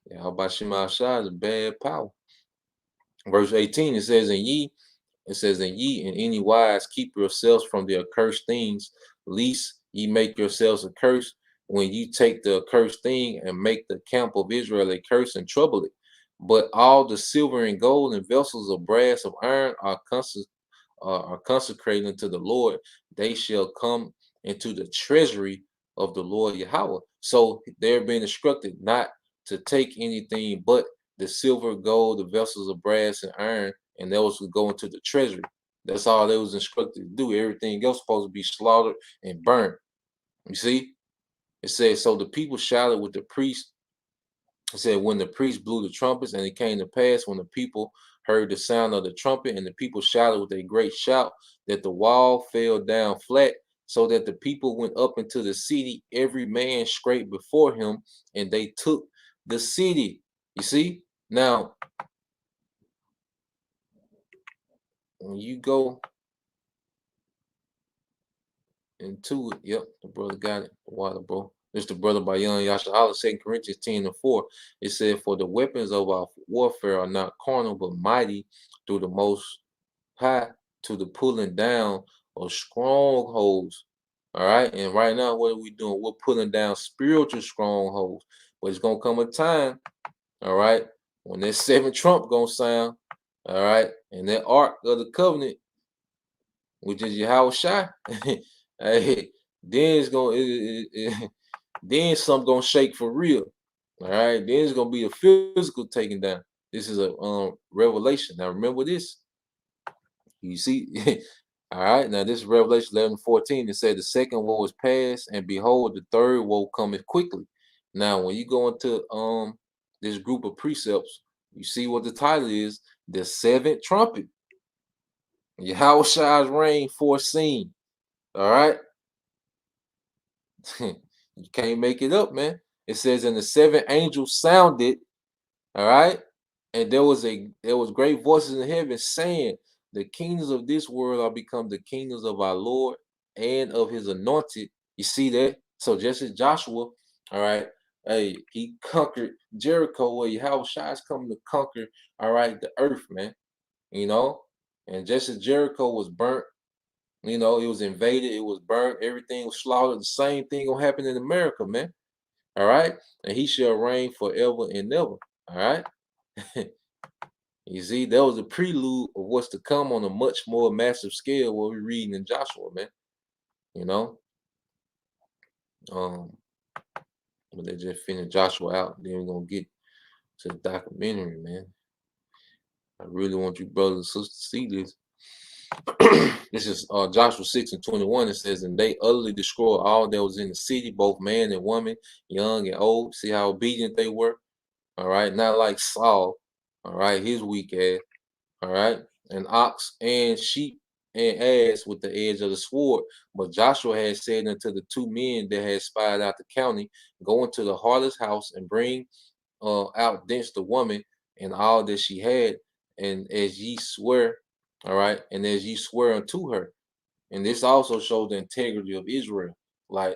Yeah, how about Shema Shai is a bad power. Verse 18, it says, and ye in any wise keep yourselves from the accursed things, lest ye make yourselves accursed when you take the accursed thing and make the camp of Israel a curse and trouble it. But all the silver and gold and vessels of brass of iron are consecrated unto the Lord. They shall come into the treasury of the Lord Yahweh. So they're being instructed not to take anything but the silver, gold, the vessels of brass and iron, and those would go into the treasury. That's all they was instructed to do. Everything else supposed to be slaughtered and burned. You see? It says, so the people shouted with the priest. It said, when the priest blew the trumpets, and it came to pass when the people heard the sound of the trumpet, and the people shouted with a great shout, that the wall fell down flat, so that the people went up into the city, every man straight before him, and they took the city. You see? Now, when you go into it, yep, the brother got it. Water, bro. This the brother by Young Yasha 2 Corinthians 10:4. It said, for the weapons of our warfare are not carnal, but mighty through the most high to the pulling down of strongholds. All right. And right now, what are we doing? We're pulling down spiritual strongholds. But it's gonna come a time, all right, when that 7th trump gonna sound, all right, and that ark of the covenant, which is Yahweh Shai, hey, then it's gonna then something gonna shake for real. All right, then it's gonna be a physical taking down. This is a revelation. Now remember this. You see, all right. Now this is Revelation 11:14. It said the second woe is past, and behold, the third woe cometh quickly. Now, when you go into this group of precepts, you see what the title is: the 7th trumpet. Yahweh Shai's reign foreseen. All right. You can't make it up, man. It says, and the 7th angel sounded, all right, and there was great voices in heaven saying, the kingdoms of this world are become the kingdoms of our Lord and of his anointed. You see that? So just as Joshua, all right, hey, he conquered Jericho, where Yahweh Shai is coming to conquer, all right, the earth, man. You know, and just as Jericho was burnt, it was invaded, it was burnt, everything was slaughtered. The same thing gonna happen in America, man. All right, and he shall reign forever and ever. All right. You see, that was a prelude of what's to come on a much more massive scale. What we're reading in Joshua, man. You know, but they just finished Joshua out. Then we're gonna get to the documentary, man. I really want you brothers and sisters to see this. This is Joshua 6:21. It says, and they utterly destroyed all that was in the city, both man and woman, young and old. See how obedient they were? All right, not like Saul, all right, his weak ass, all right, and ox and sheep and ass with the edge of the sword. But Joshua had said unto the two men that had spied out the county, go into the harlot's house and bring out thence the woman and all that she had, and as ye swear, all right, and as ye swear unto her. And this also shows the integrity of Israel. Like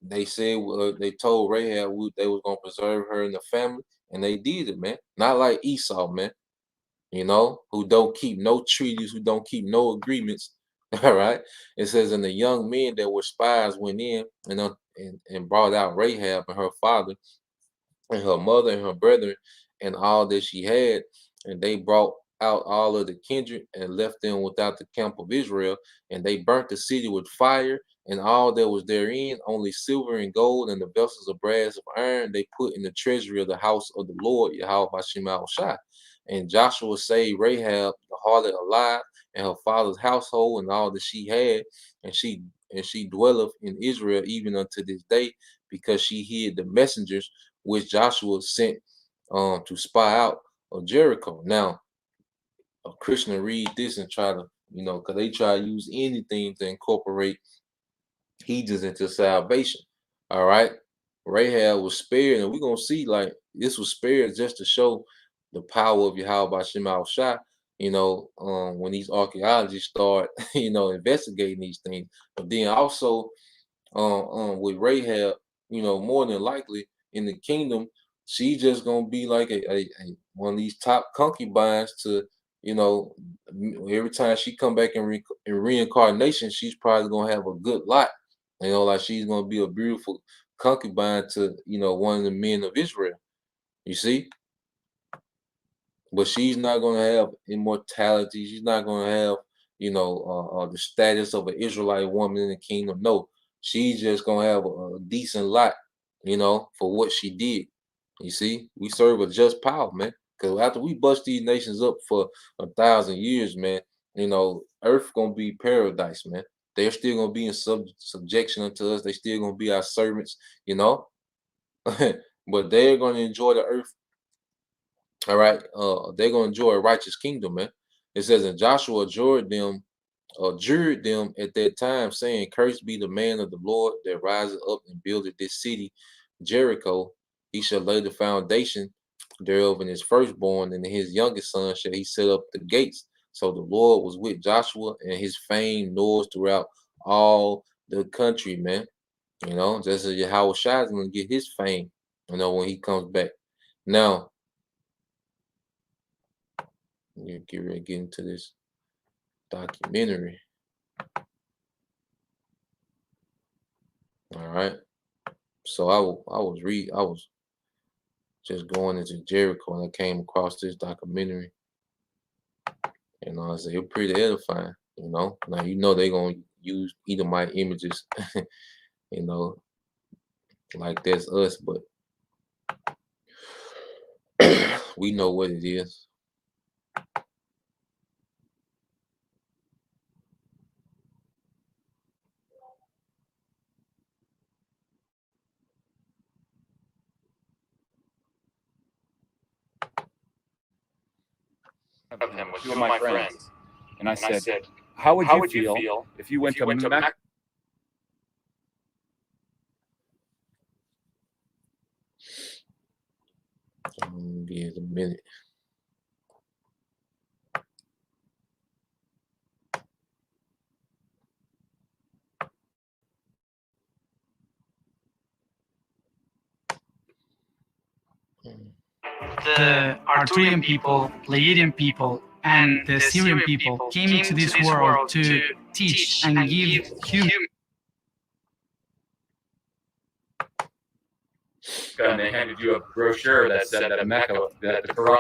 they said, they told Rahab they was gonna preserve her and the family, and they did it, man. Not like Esau, man. You know, who don't keep no treaties, who don't keep no agreements. All right. It says, and the young men that were spies went in and brought out Rahab and her father and her mother and her brethren and all that she had, and they brought out all of the kindred and left them without the camp of Israel, and they burnt the city with fire and all that was therein, only silver and gold and the vessels of brass of iron they put in the treasury of the house of the Lord Yahweh Bashim Shai. And Joshua saved Rahab the harlot alive and her father's household and all that she had, and she dwelleth in Israel even unto this day, because she hid the messengers which Joshua sent to spy out of Jericho. Now, a Christian read this and try to, because they try to use anything to incorporate heathens into salvation. All right. Rahab was spared, and we're going to see like this was spared just to show the power of Yahweh Shema Shai, when these archaeologists start, investigating these things. But then also with Rahab, more than likely in the kingdom, she's just gonna be like a one of these top concubines to, every time she come back in reincarnation, she's probably gonna have a good lot. Like she's gonna be a beautiful concubine to, one of the men of Israel. You see? But she's not going to have immortality. She's not going to have, the status of an Israelite woman in the kingdom. No, she's just going to have a decent lot, for what she did. You see, we serve a just power, man. Because after we bust these nations up for 1,000 years, man, Earth going to be paradise, man. They're still going to be in subjection unto us. They still going to be our servants, but they're going to enjoy the earth. All right, they're gonna enjoy a righteous kingdom, man. It says, and Joshua adjured them at that time, saying, cursed be the man of the Lord that rises up and buildeth this city, Jericho. He shall lay the foundation thereof in his firstborn, and in his youngest son shall he set up the gates. So the Lord was with Joshua, and his fame noised throughout all the country, man. Just as Yahweh Shai is gonna get his fame, when he comes back. Now, you get ready to get into this documentary. All right. So I was just going into Jericho and I came across this documentary. I said, it's pretty edifying, Now they're gonna use Edomite images, like that's us, but we know what it is. Of him with two of my friends. And I said, how would you feel if you went to Mecca? Give it a minute. The Arturian people, Pleiadian people, and the Syrian people came into this world to teach and give human. And they handed you a brochure that said that Mecca, that the Quran.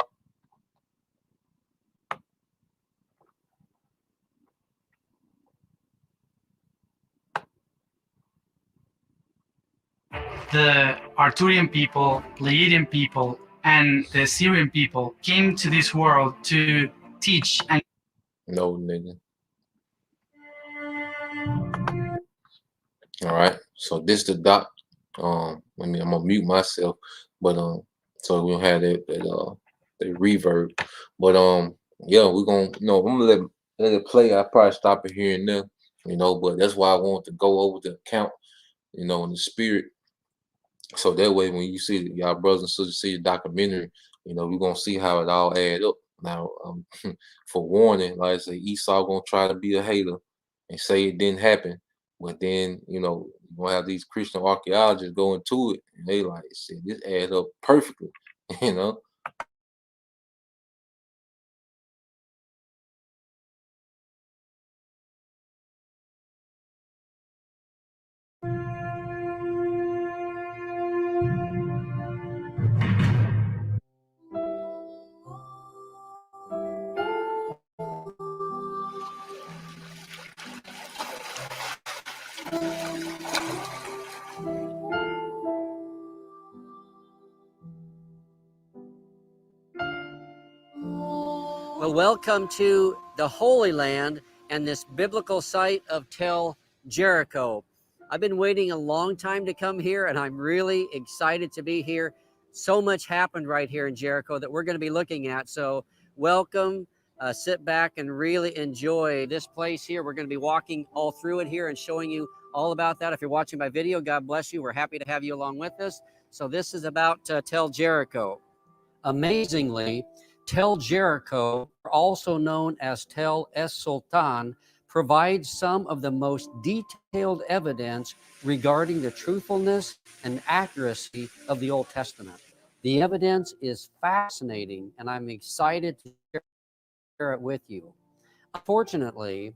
The Arturian people, Pleiadian people, and the Syrian people came to this world to teach and No, nigga. All right. So this the doc. I'm gonna mute myself, but so we don't have that reverb. But yeah, we're gonna I'm gonna let it play. I probably stop it here and there, but that's why I want to go over the account, in the spirit. So that way, when you see y'all brothers and sisters see the documentary, we're gonna see how it all add up. Now, for warning, like I say, Esau gonna try to be a hater and say it didn't happen, but then you're gonna have these Christian archaeologists go into it and they like, see, this adds up perfectly, you know. Well, welcome to the Holy Land and this biblical site of Tel Jericho. I've been waiting a long time to come here, and I'm really excited to be here. So much happened right here in Jericho that we're going to be looking at. So welcome, sit back and really enjoy this place here. We're going to be walking all through it here and showing you all about that. If you're watching my video, God bless you. We're happy to have you along with us. So this is about Tel Jericho. Amazingly, Tel Jericho, also known as Tel Es Sultan, provides some of the most detailed evidence regarding the truthfulness and accuracy of the Old Testament. The evidence is fascinating, and I'm excited to share it with you. Unfortunately,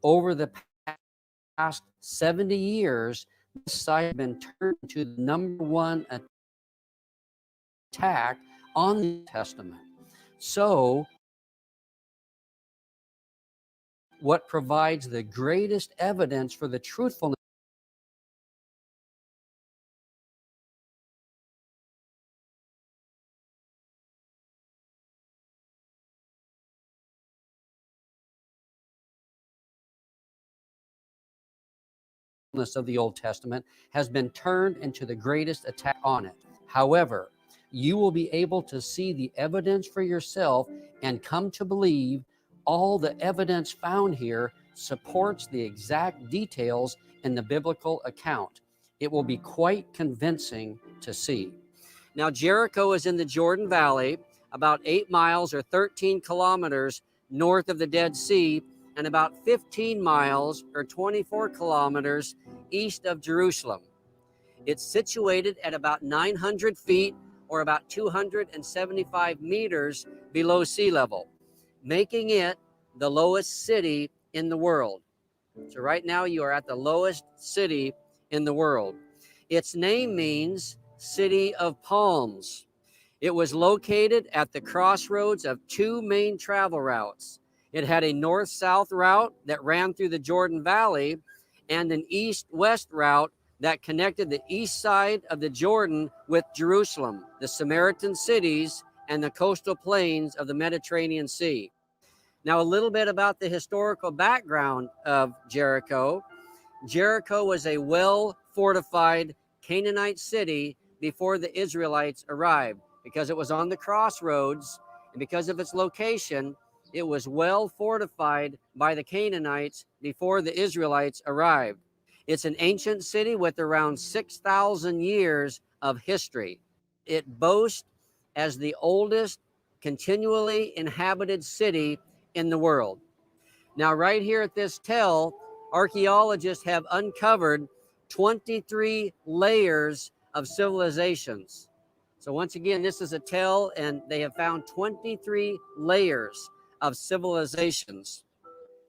over the past 70 years, this site has been turned into the number one attack on the Testament. So, what provides the greatest evidence for the truthfulness of the Old Testament has been turned into the greatest attack on it. However, you will be able to see the evidence for yourself and come to believe all the evidence found here supports the exact details in the biblical account. It will be quite convincing to see. Now, Jericho is in the Jordan Valley, about 8 miles or 13 kilometers north of the Dead Sea, and about 15 miles or 24 kilometers east of Jerusalem. It's situated at about 900 feet or about 275 meters below sea level, making it the lowest city in the world. So right now you are at the lowest city in the world. Its name means City of Palms. It was located at the crossroads of two main travel routes. It had a north-south route that ran through the Jordan Valley and an east-west route that connected the east side of the Jordan with Jerusalem, the Samaritan cities, and the coastal plains of the Mediterranean Sea. Now, a little bit about the historical background of Jericho. Jericho was a well-fortified Canaanite city before the Israelites arrived. Because it was on the crossroads and because of its location, it was well fortified by the Canaanites before the Israelites arrived. It's an ancient city with around 6,000 years of history. It boasts as the oldest continually inhabited city in the world. Now, right here at this Tel, archaeologists have uncovered 23 layers of civilizations. So once again, this is a Tel, and they have found 23 layers of civilizations.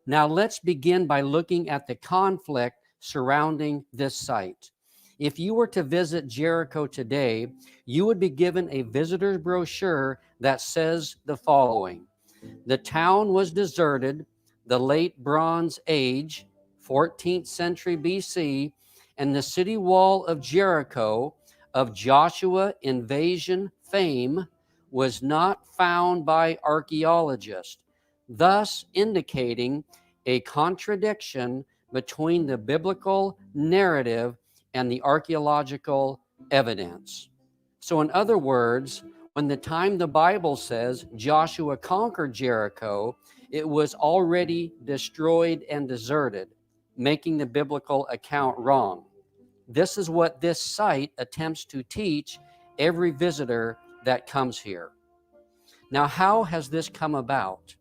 Now let's begin by looking at the conflict surrounding this site. If you were to visit Jericho today, you would be given a visitor's brochure that says the following. The town was deserted, the late Bronze Age, 14th century BC, and the city wall of Jericho, of Joshua invasion fame, was not found by archaeologists, thus indicating a contradiction between the biblical narrative and the archaeological evidence. So, in other words, when the time the Bible says Joshua conquered Jericho, it was already destroyed and deserted, making the biblical account wrong. This is what this site attempts to teach every visitor that comes here. Now, how has this come about?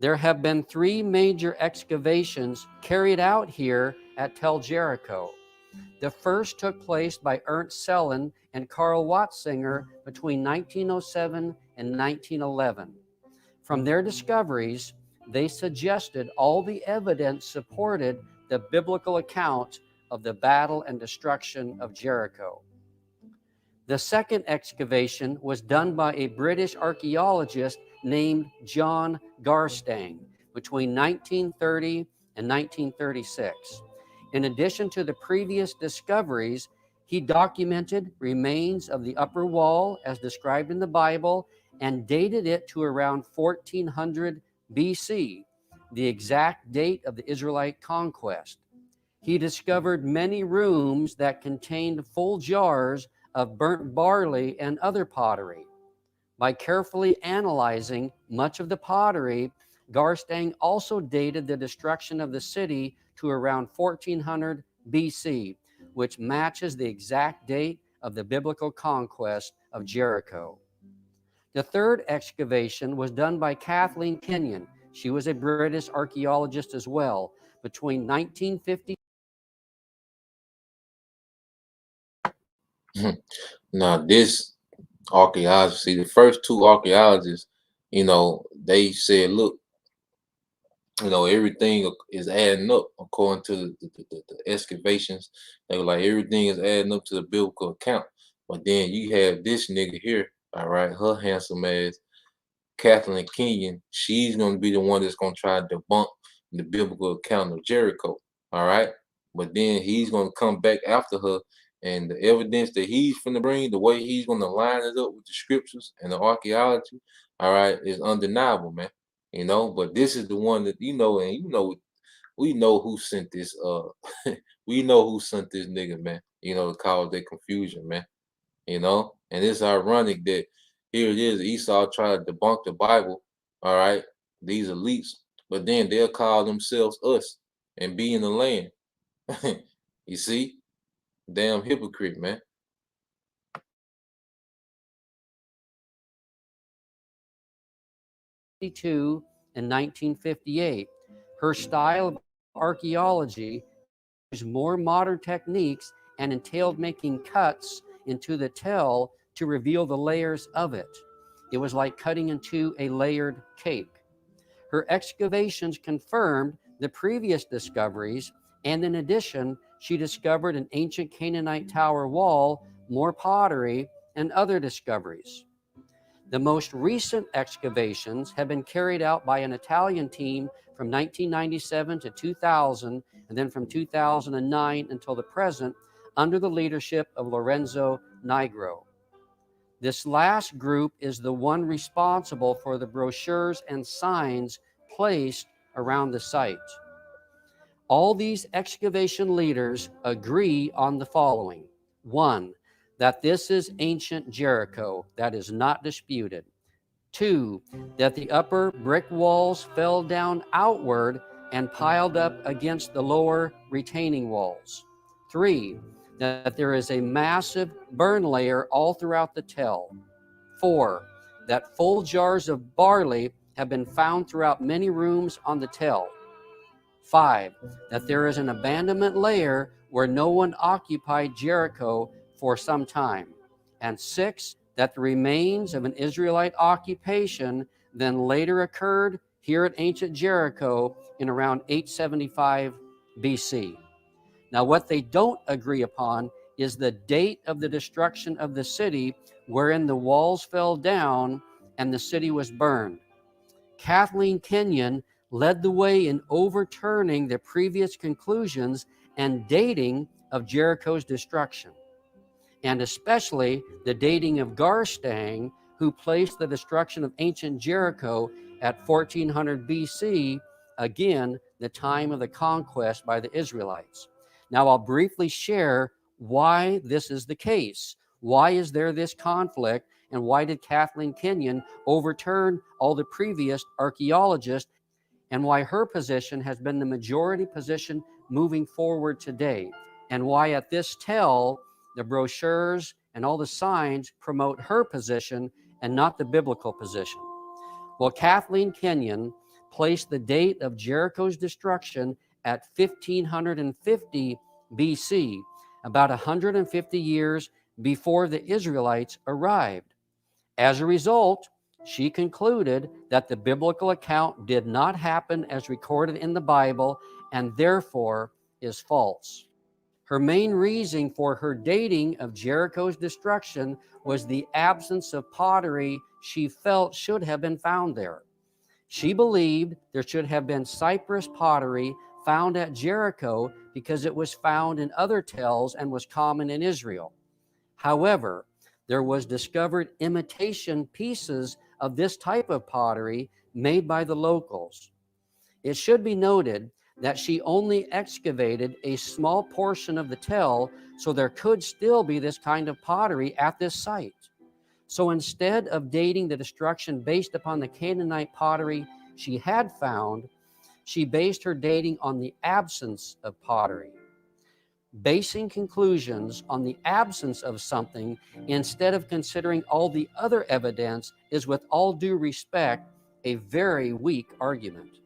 There have been 3 major excavations carried out here at Tel Jericho. The first took place by Ernst Sellen and Karl Watzinger between 1907 and 1911. From their discoveries, they suggested all the evidence supported the biblical account of the battle and destruction of Jericho. The second excavation was done by a British archaeologist named John Garstang between 1930 and 1936. In addition to the previous discoveries, he documented remains of the upper wall as described in the Bible and dated it to around 1400 BC, the exact date of the Israelite conquest. He discovered many rooms that contained full jars of burnt barley and other pottery. By carefully analyzing much of the pottery, Garstang also dated the destruction of the city to around 1400 BC, which matches the exact date of the biblical conquest of Jericho. The third excavation was done by Kathleen Kenyon. She was a British archaeologist as well, between 1950. Now, this archaeologist, see, the first 2 archaeologists, they said, look, everything is adding up according to the excavations. They were like, everything is adding up to the biblical account. But then you have this nigga here, all right, her handsome ass, Kathleen Kenyon. She's going to be the one that's going to try to debunk the biblical account of Jericho, all right? But then he's going to come back after her, and the evidence that he's going to bring, the way he's going to line it up with the scriptures and the archaeology, all right, is undeniable, man. But this is the one that, and we know who sent this, we know who sent this nigga, man, to cause that confusion, man, and it's ironic that here it is, Esau trying to debunk the Bible, all right, these elites, but then they'll call themselves us and be in the land. You see? Damn hypocrite, man. And 1958. Her style of archaeology used more modern techniques and entailed making cuts into the tell to reveal the layers of it. It was like cutting into a layered cake. Her excavations confirmed the previous discoveries, and in addition, she discovered an ancient Canaanite tower wall, more pottery, and other discoveries. The most recent excavations have been carried out by an Italian team from 1997 to 2000, and then from 2009 until the present, under the leadership of Lorenzo Nigro. This last group is the one responsible for the brochures and signs placed around the site. All these excavation leaders agree on the following. 1, that this is ancient Jericho. That is not disputed. 2, that the upper brick walls fell down outward and piled up against the lower retaining walls. 3, that there is a massive burn layer all throughout the tell. 4, that full jars of barley have been found throughout many rooms on the tell. 5, that there is an abandonment layer where no one occupied Jericho for some time. And 6, that the remains of an Israelite occupation then later occurred here at ancient Jericho in around 875 BC. Now, what they don't agree upon is the date of the destruction of the city wherein the walls fell down and the city was burned. Kathleen Kenyon led the way in overturning the previous conclusions and dating of Jericho's destruction, and especially the dating of Garstang, who placed the destruction of ancient Jericho at 1400 BC, again, the time of the conquest by the Israelites. Now, I'll briefly share why this is the case. Why is there this conflict, and why did Kathleen Kenyon overturn all the previous archaeologists, and why her position has been the majority position moving forward today, and why at this tell the brochures and all the signs promote her position and not the biblical position. Well, Kathleen Kenyon placed the date of Jericho's destruction at 1550 BC, about 150 years before the Israelites arrived. As a result, she concluded that the biblical account did not happen as recorded in the Bible and therefore is false. Her main reason for her dating of Jericho's destruction was the absence of pottery she felt should have been found there. She believed there should have been cypress pottery found at Jericho because it was found in other tells and was common in Israel. However, there was discovered imitation pieces of this type of pottery made by the locals. It should be noted that she only excavated a small portion of the tell, so there could still be this kind of pottery at this site. So instead of dating the destruction based upon the Canaanite pottery she had found, she based her dating on the absence of pottery. Basing conclusions on the absence of something instead of considering all the other evidence is, with all due respect, a very weak argument.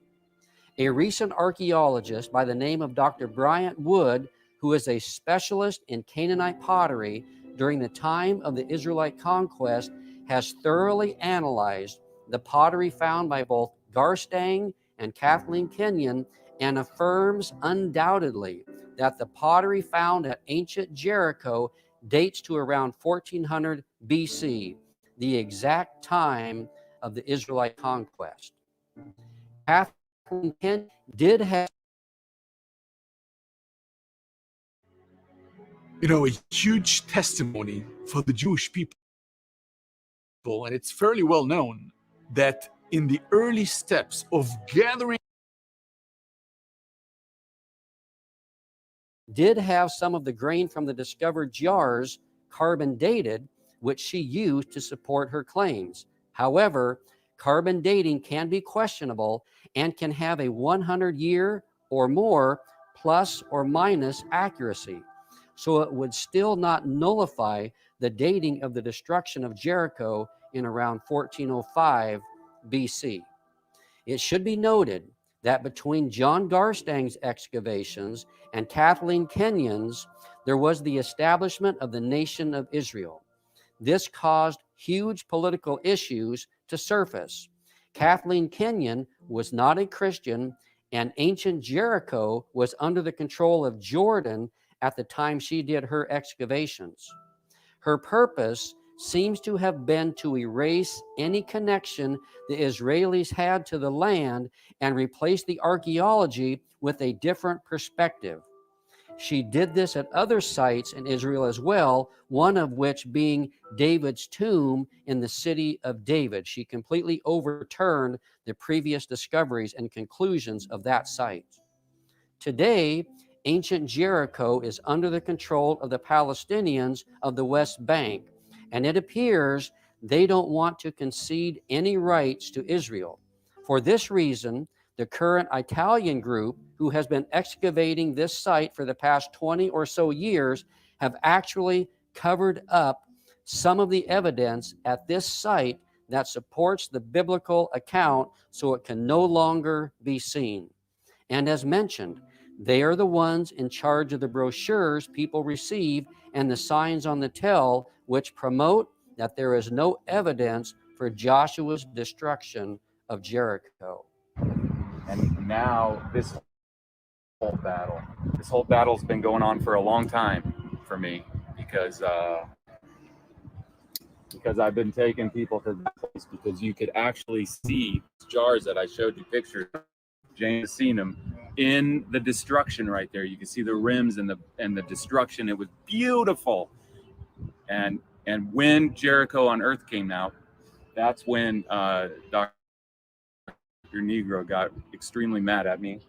A recent archaeologist by the name of Dr. Bryant Wood, who is a specialist in Canaanite pottery during the time of the Israelite conquest, has thoroughly analyzed the pottery found by both Garstang and Kathleen Kenyon and affirms undoubtedly that the pottery found at ancient Jericho dates to around 1400 BC, the exact time of the Israelite conquest. Kathleen Kenyon did have a huge testimony for the Jewish people. And it's fairly well known that in the early steps of gathering did have some of the grain from the discovered jars carbon dated, which she used to support her claims. However, carbon dating can be questionable and can have a 100-year or more plus or minus accuracy. So it would still not nullify the dating of the destruction of Jericho in around 1405 BC. It should be noted that between John Garstang's excavations and Kathleen Kenyon's, there was the establishment of the nation of Israel. This caused huge political issues to surface. Kathleen Kenyon was not a Christian, and ancient Jericho was under the control of Jordan at the time she did her excavations. Her purpose seems to have been to erase any connection the Israelis had to the land and replace the archaeology with a different perspective. She did this at other sites in Israel as well, one of which being David's tomb in the city of David. She completely overturned the previous discoveries and conclusions of that site. Today, ancient Jericho is under the control of the Palestinians of the West Bank, and it appears they don't want to concede any rights to Israel. For this reason, the current Italian group, who has been excavating this site for the past 20 or so years, have actually covered up some of the evidence at this site that supports the biblical account so it can no longer be seen. And as mentioned, they are the ones in charge of the brochures people receive and the signs on the tell, which promote that there is no evidence for Joshua's destruction of Jericho. And now this whole battle's been going on for a long time for me because I've been taking people to that place because you could actually see jars that I showed you pictures of. James has seen them in the destruction right there. You can see the rims and the destruction. It was beautiful. And when Jericho on Earth came out, That's when Dr. Negro got extremely mad at me.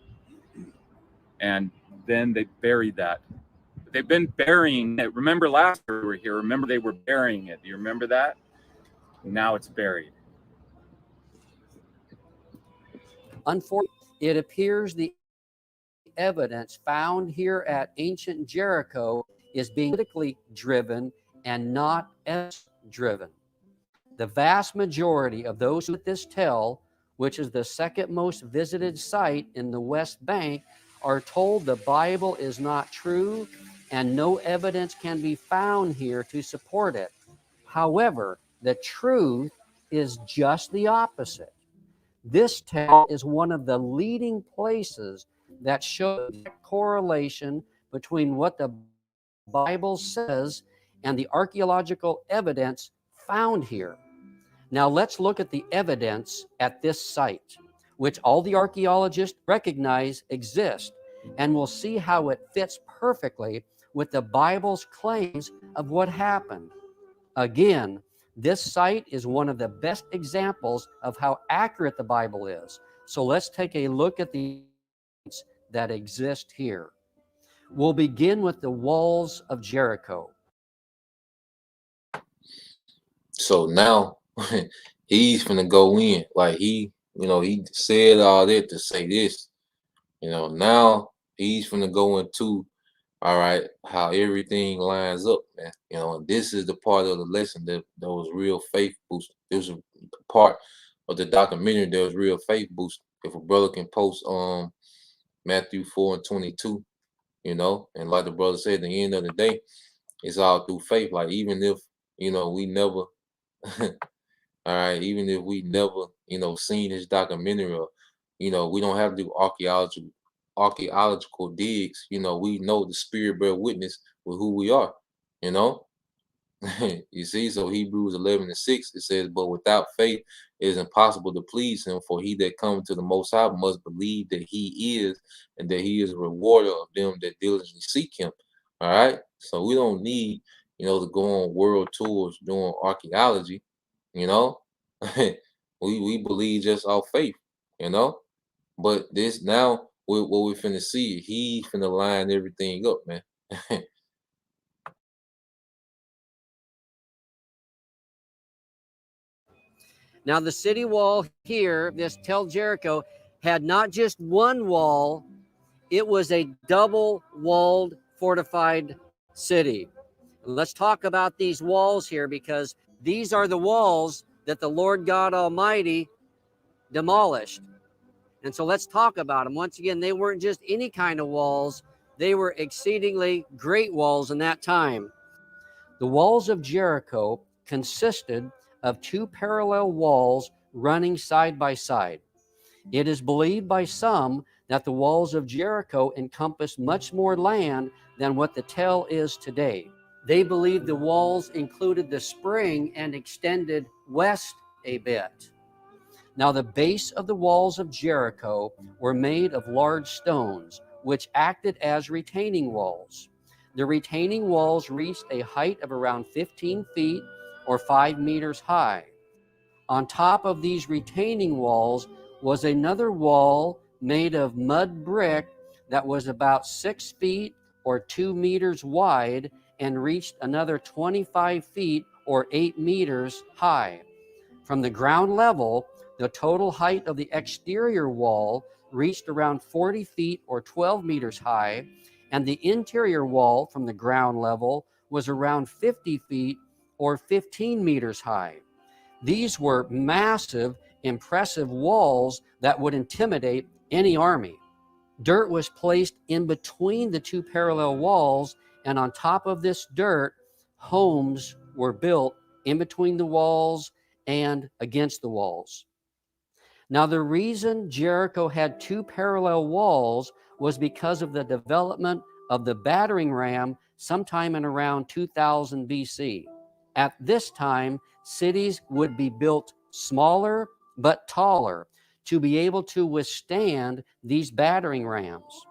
And then they buried that. They've been burying it. Remember last year we were here, remember they were burying it. Do you remember that? Now it's buried. Unfortunately, it appears the evidence found here at ancient Jericho is being politically driven and not as driven. The vast majority of those who at this tell, which is the second most visited site in the West Bank, are told the Bible is not true and no evidence can be found here to support it. However, the truth is just the opposite. This tell is one of the leading places that shows correlation between what the Bible says and the archaeological evidence found here. Now let's look at the evidence at this site, which all the archaeologists recognize exists, and we'll see how it fits perfectly with the Bible's claims of what happened. Again, this site is one of the best examples of how accurate the Bible is. So let's take a look at the evidence that exist here. We'll begin with the walls of Jericho. So now he's finna go in. Like he said all that to say this. Now he's finna go into, all right, how everything lines up, man. And this is the part of the lesson that was real faith boost. This was a part of the documentary that was real faith boost. If a brother can post Matthew 4:22, and like the brother said, at the end of the day, it's all through faith. Like even if we never all right, even if we never, seen this documentary, or, we don't have to do archaeological digs. We know the spirit bear witness with who we are, you know. You see, so Hebrews 11:6, it says, but without faith it is impossible to please him, for he that cometh to the Most High must believe that he is, and that he is a rewarder of them that diligently seek him. All right, so we don't need, to go on world tours doing archaeology. you know we believe just off faith. But this now, what we finna see, he finna line everything up, man. Now, the city wall here, this Tel Jericho, had not just one wall, it was a double-walled, fortified city. Let's talk about these walls here, because these are the walls that the Lord God Almighty demolished. And so let's talk about them. Once again, they weren't just any kind of walls, they were exceedingly great walls in that time. The walls of Jericho consisted of two parallel walls running side by side. It is believed by some that the walls of Jericho encompassed much more land than what the Tel is today. They believed the walls included the spring and extended west a bit. Now, the base of the walls of Jericho were made of large stones, which acted as retaining walls. The retaining walls reached a height of around 15 feet or 5 meters high. On top of these retaining walls was another wall made of mud brick that was about 6 feet or 2 meters wide and reached another 25 feet or 8 meters high. From the ground level, the total height of the exterior wall reached around 40 feet or 12 meters high, and the interior wall from the ground level was around 50 feet or 15 meters high. These were massive, impressive walls that would intimidate any army. Dirt was placed in between the two parallel walls, and on top of this dirt, homes were built in between the walls and against the walls. Now, the reason Jericho had two parallel walls was because of the development of the battering ram sometime in around 2000 BC. At this time, cities would be built smaller but taller to be able to withstand these battering rams.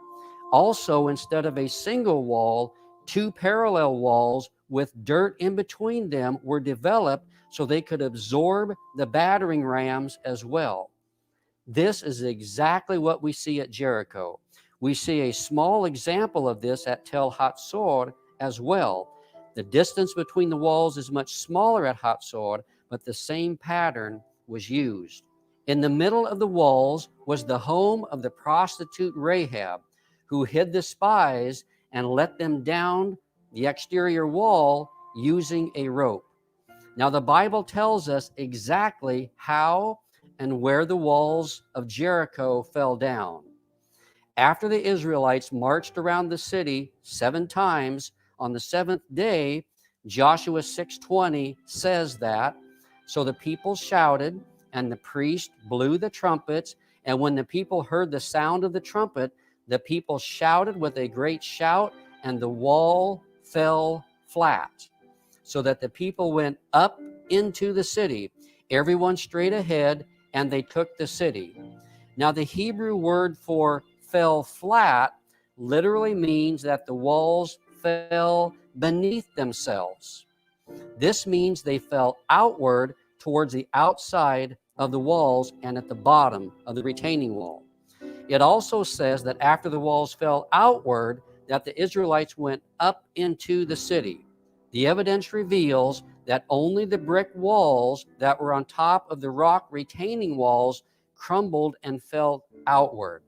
Also, instead of a single wall, two parallel walls with dirt in between them were developed so they could absorb the battering rams as well. This is exactly what we see at Jericho. We see a small example of this at Tel Hatzor as well. The distance between the walls is much smaller at Hatzor, but the same pattern was used. In the middle of the walls was the home of the prostitute Rahab, who hid the spies and let them down the exterior wall using a rope. Now, the Bible tells us exactly how and where the walls of Jericho fell down. After the Israelites marched around the city 7 times, on the 7th day, Joshua 6:20 says that, so the people shouted, and the priest blew the trumpets, and when the people heard the sound of the trumpet, the people shouted with a great shout, and the wall fell flat, so that the people went up into the city, everyone straight ahead, and they took the city. Now, the Hebrew word for fell flat literally means that the walls fell beneath themselves. This means they fell outward towards the outside of the walls and at the bottom of the retaining wall. It also says that after the walls fell outward, that the Israelites went up into the city. The evidence reveals that only the brick walls that were on top of the rock retaining walls crumbled and fell outward.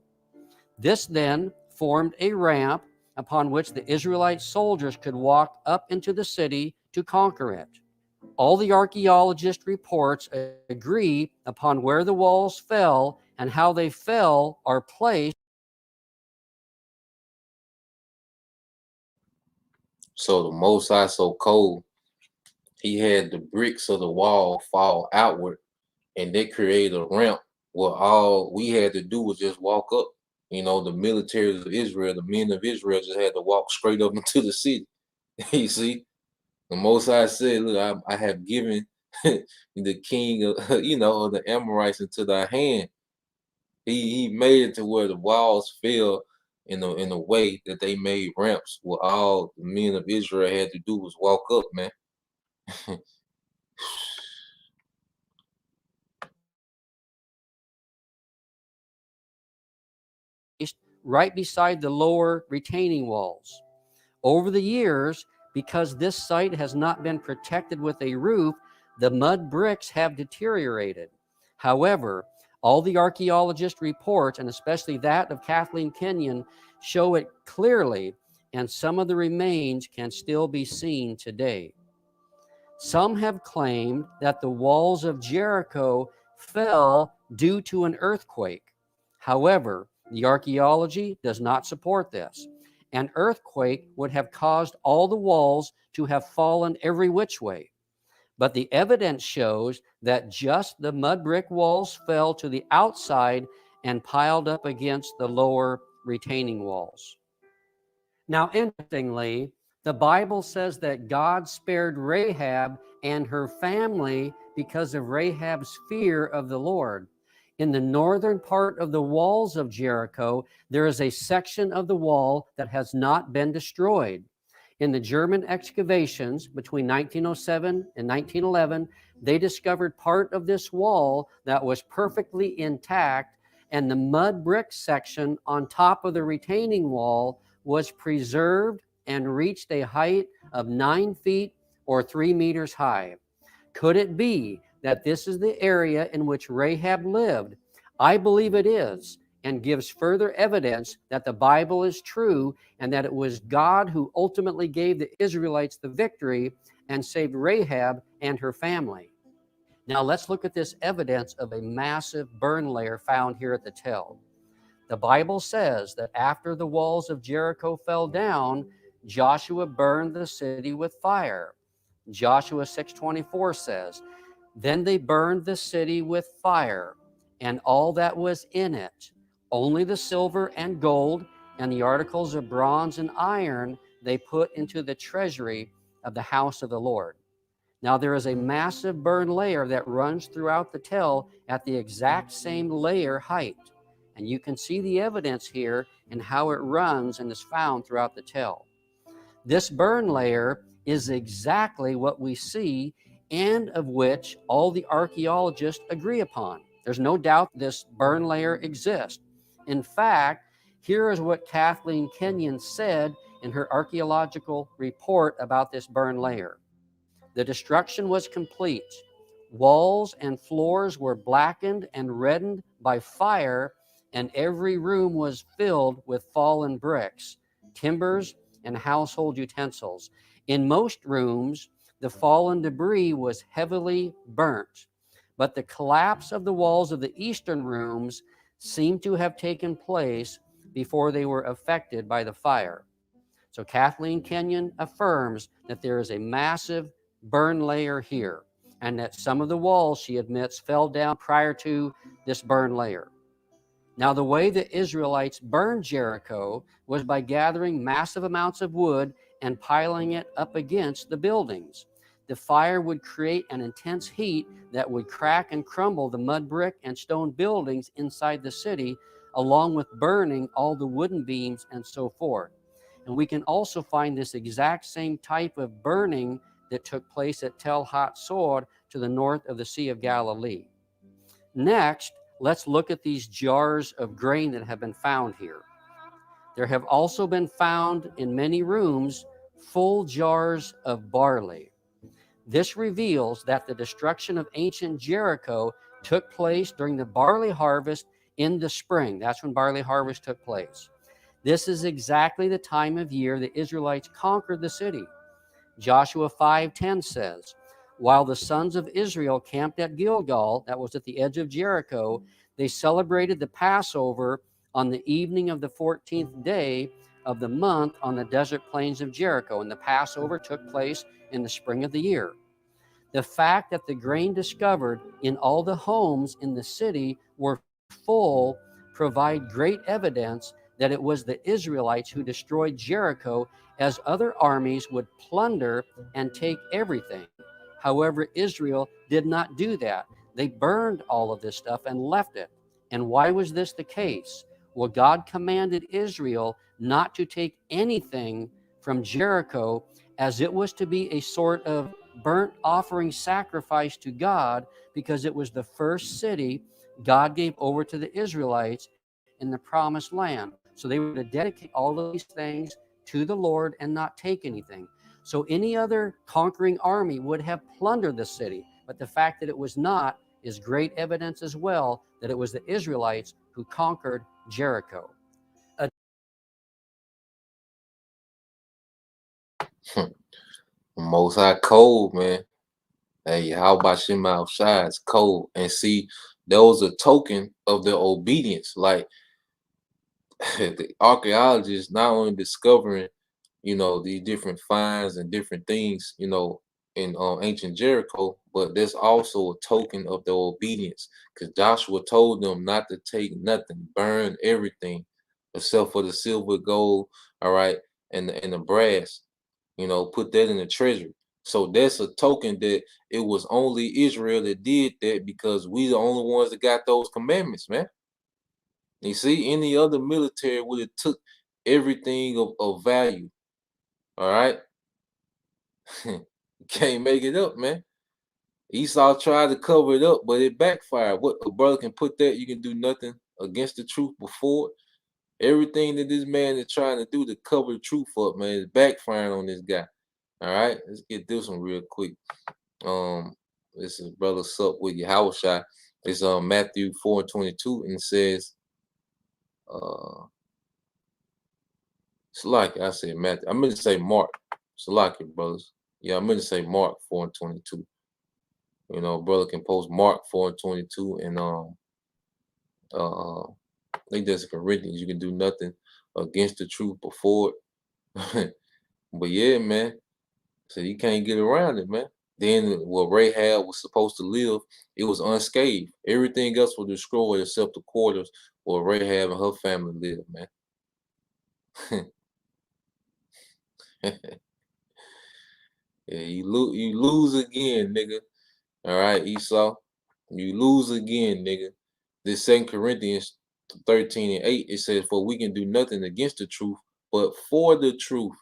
This then formed a ramp upon which the Israelite soldiers could walk up into the city to conquer it. All the archaeologist reports agree upon where the walls fell, and how they fell are placed. So the Most High so cold, he had the bricks of the wall fall outward, and they created a ramp where all we had to do was just walk up. You know, the militaries of Israel, the men of Israel just had to walk straight up into the city. You see, the Most High said, look, I have given the king of, you know, of the Amorites into thy hand. He made it to where the walls fell in a way that they made ramps where all the men of Israel had to do was walk up, man. Right beside the lower retaining walls. Over the years, because this site has not been protected with a roof, the mud bricks have deteriorated. However, all the archaeologist reports, and especially that of Kathleen Kenyon, show it clearly, and some of the remains can still be seen today. Some have claimed that the walls of Jericho fell due to an earthquake. However, the archaeology does not support this. An earthquake would have caused all the walls to have fallen every which way. But the evidence shows that just the mud brick walls fell to the outside and piled up against the lower retaining walls. Now, interestingly, the Bible says that God spared Rahab and her family because of Rahab's fear of the Lord. In the northern part of the walls of Jericho, there is a section of the wall that has not been destroyed. In the German excavations between 1907 and 1911, they discovered part of this wall that was perfectly intact, and the mud brick section on top of the retaining wall was preserved and reached a height of 9 feet or 3 meters high. Could it be that this is the area in which Rahab lived? I believe it is, and gives further evidence that the Bible is true and that it was God who ultimately gave the Israelites the victory and saved Rahab and her family. Now let's look at this evidence of a massive burn layer found here at the Tell. The Bible says that after the walls of Jericho fell down, Joshua burned the city with fire. Joshua 6:24 says, then they burned the city with fire and all that was in it. Only the silver and gold and the articles of bronze and iron they put into the treasury of the house of the Lord. Now there is a massive burn layer that runs throughout the Tell at the exact same layer height. And you can see the evidence here in how it runs and is found throughout the Tell. This burn layer is exactly what we see and of which all the archaeologists agree upon. There's no doubt this burn layer exists. In fact, here is what Kathleen Kenyon said in her archaeological report about this burn layer. The destruction was complete. Walls and floors were blackened and reddened by fire, and every room was filled with fallen bricks, timbers, and household utensils. In most rooms, the fallen debris was heavily burnt, but the collapse of the walls of the eastern rooms seemed to have taken place before they were affected by the fire. So Kathleen Kenyon affirms that there is a massive burn layer here, and that some of the walls, she admits, fell down prior to this burn layer. Now, the way the Israelites burned Jericho was by gathering massive amounts of wood and piling it up against the buildings. The fire would create an intense heat that would crack and crumble the mud brick and stone buildings inside the city, along with burning all the wooden beams and so forth. And we can also find this exact same type of burning that took place at Tel Hatzor to the north of the Sea of Galilee. Next, let's look at these jars of grain that have been found here. There have also been found in many rooms full jars of barley. This reveals that the destruction of ancient Jericho took place during the barley harvest in the spring. That's when barley harvest took place. This is exactly the time of year the Israelites conquered the city. Joshua 5:10 says, while the sons of Israel camped at Gilgal, that was at the edge of Jericho, they celebrated the Passover on the evening of the 14th day of the month on the desert plains of Jericho. And the Passover took place in the spring of the year. The fact that the grain discovered in all the homes in the city were full provide great evidence that it was the Israelites who destroyed Jericho, as other armies would plunder and take everything. However, Israel did not do that. They burned all of this stuff and left it. And why was this the case? Well, God commanded Israel not to take anything from Jericho, as it was to be a sort of burnt offering sacrifice to God, because it was the first city God gave over to the Israelites in the promised land. So they were to dedicate all of these things to the Lord and not take anything. So any other conquering army would have plundered the city, but the fact that it was not is great evidence as well that it was the Israelites who conquered Jericho. Most High cold, man. Hey, how about Shema outside? It's cold. And see, there was a token of their obedience. Like the archaeologists not only discovering, these different finds and different things, in ancient Jericho, but there's also a token of their obedience. Because Joshua told them not to take nothing, burn everything except for the silver, gold, all right, and the brass. Put that in the treasury. So that's a token that it was only Israel that did that, because we the only ones that got those commandments, man. You see, any other military would have took everything of value. All right. You can't make it up, man. Esau tried to cover it up, but it backfired. What a brother can put that, you can do nothing against the truth before it. Everything that this man is trying to do to cover the truth up, man, is backfiring on this guy. All right, let's get this one real quick. This is brother sup with Yahushua. It's Matthew 4:22, and it says, it's like I said Matthew. I meant to say Mark. It's like it, brothers. Yeah, I meant to say Mark 4:22. Brother can post Mark 4:22, and I think that's Corinthians. You can do nothing against the truth before it. But yeah, man. So you can't get around it, man. Then where Rahab was supposed to live, it was unscathed. Everything else was destroyed except the quarters where Rahab and her family lived, man. Yeah, you lose again, nigga. All right, Esau. You lose again, nigga. This 2 Corinthians 13:8, it says, for we can do nothing against the truth, but for the truth.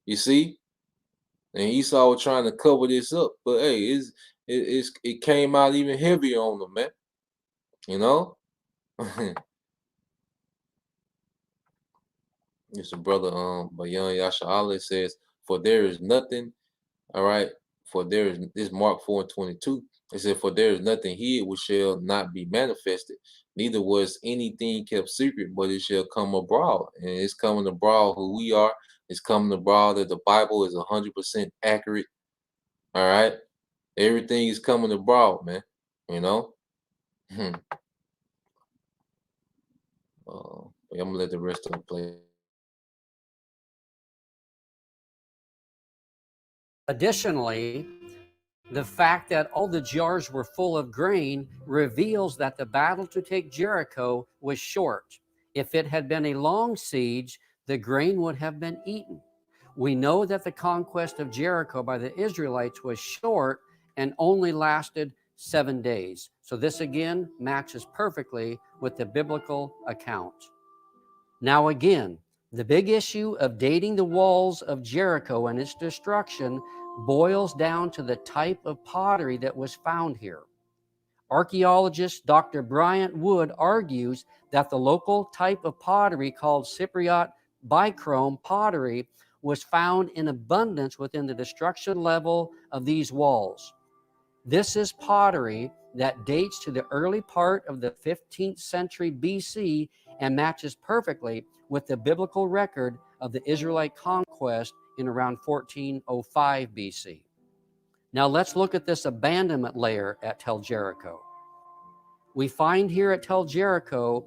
You see? And Esau was trying to cover this up, but hey, it came out even heavier on them, man. You know. It's a brother, Bayan Yasha Allah says, for there is nothing, all right, for there is this Mark 4:22. It said, for there is nothing hid which shall not be manifested, neither was anything kept secret, but it shall come abroad. And it's coming abroad who we are, it's coming abroad that the Bible is 100% accurate. All right. Everything is coming abroad, man. You know? I'm gonna let the rest of them play. Additionally, the fact that all the jars were full of grain reveals that the battle to take Jericho was short. If it had been a long siege, the grain would have been eaten. We know that the conquest of Jericho by the Israelites was short and only lasted 7 days. So this again matches perfectly with the biblical account. Now again, the big issue of dating the walls of Jericho and its destruction boils down to the type of pottery that was found here. Archaeologist Dr. Bryant Wood argues that the local type of pottery called Cypriot bichrome pottery was found in abundance within the destruction level of these walls. This is pottery that dates to the early part of the 15th century BC and matches perfectly with the biblical record of the Israelite conquest in around 1405 BC. Now let's look at this abandonment layer at Tel Jericho. We find here at Tel Jericho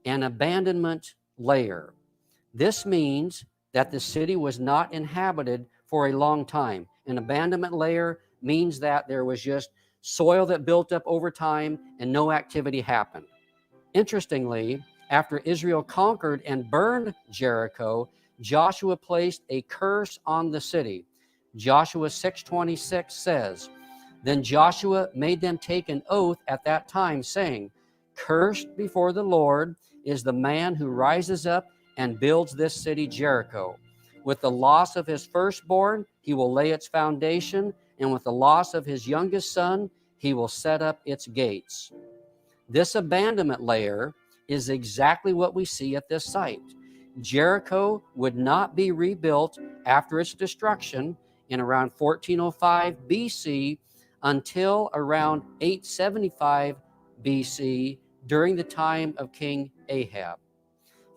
an abandonment layer. This means that the city was not inhabited for a long time. An abandonment layer means that there was just soil that built up over time and no activity happened. Interestingly, after Israel conquered and burned Jericho, Joshua placed a curse on the city. Joshua 6:26 says, then Joshua made them take an oath at that time, saying, cursed before the Lord is the man who rises up and builds this city Jericho. With the loss of his firstborn, he will lay its foundation, and with the loss of his youngest son, he will set up its gates. This abandonment layer is exactly what we see at this site. Jericho would not be rebuilt after its destruction in around 1405 BC until around 875 BC during the time of King Ahab.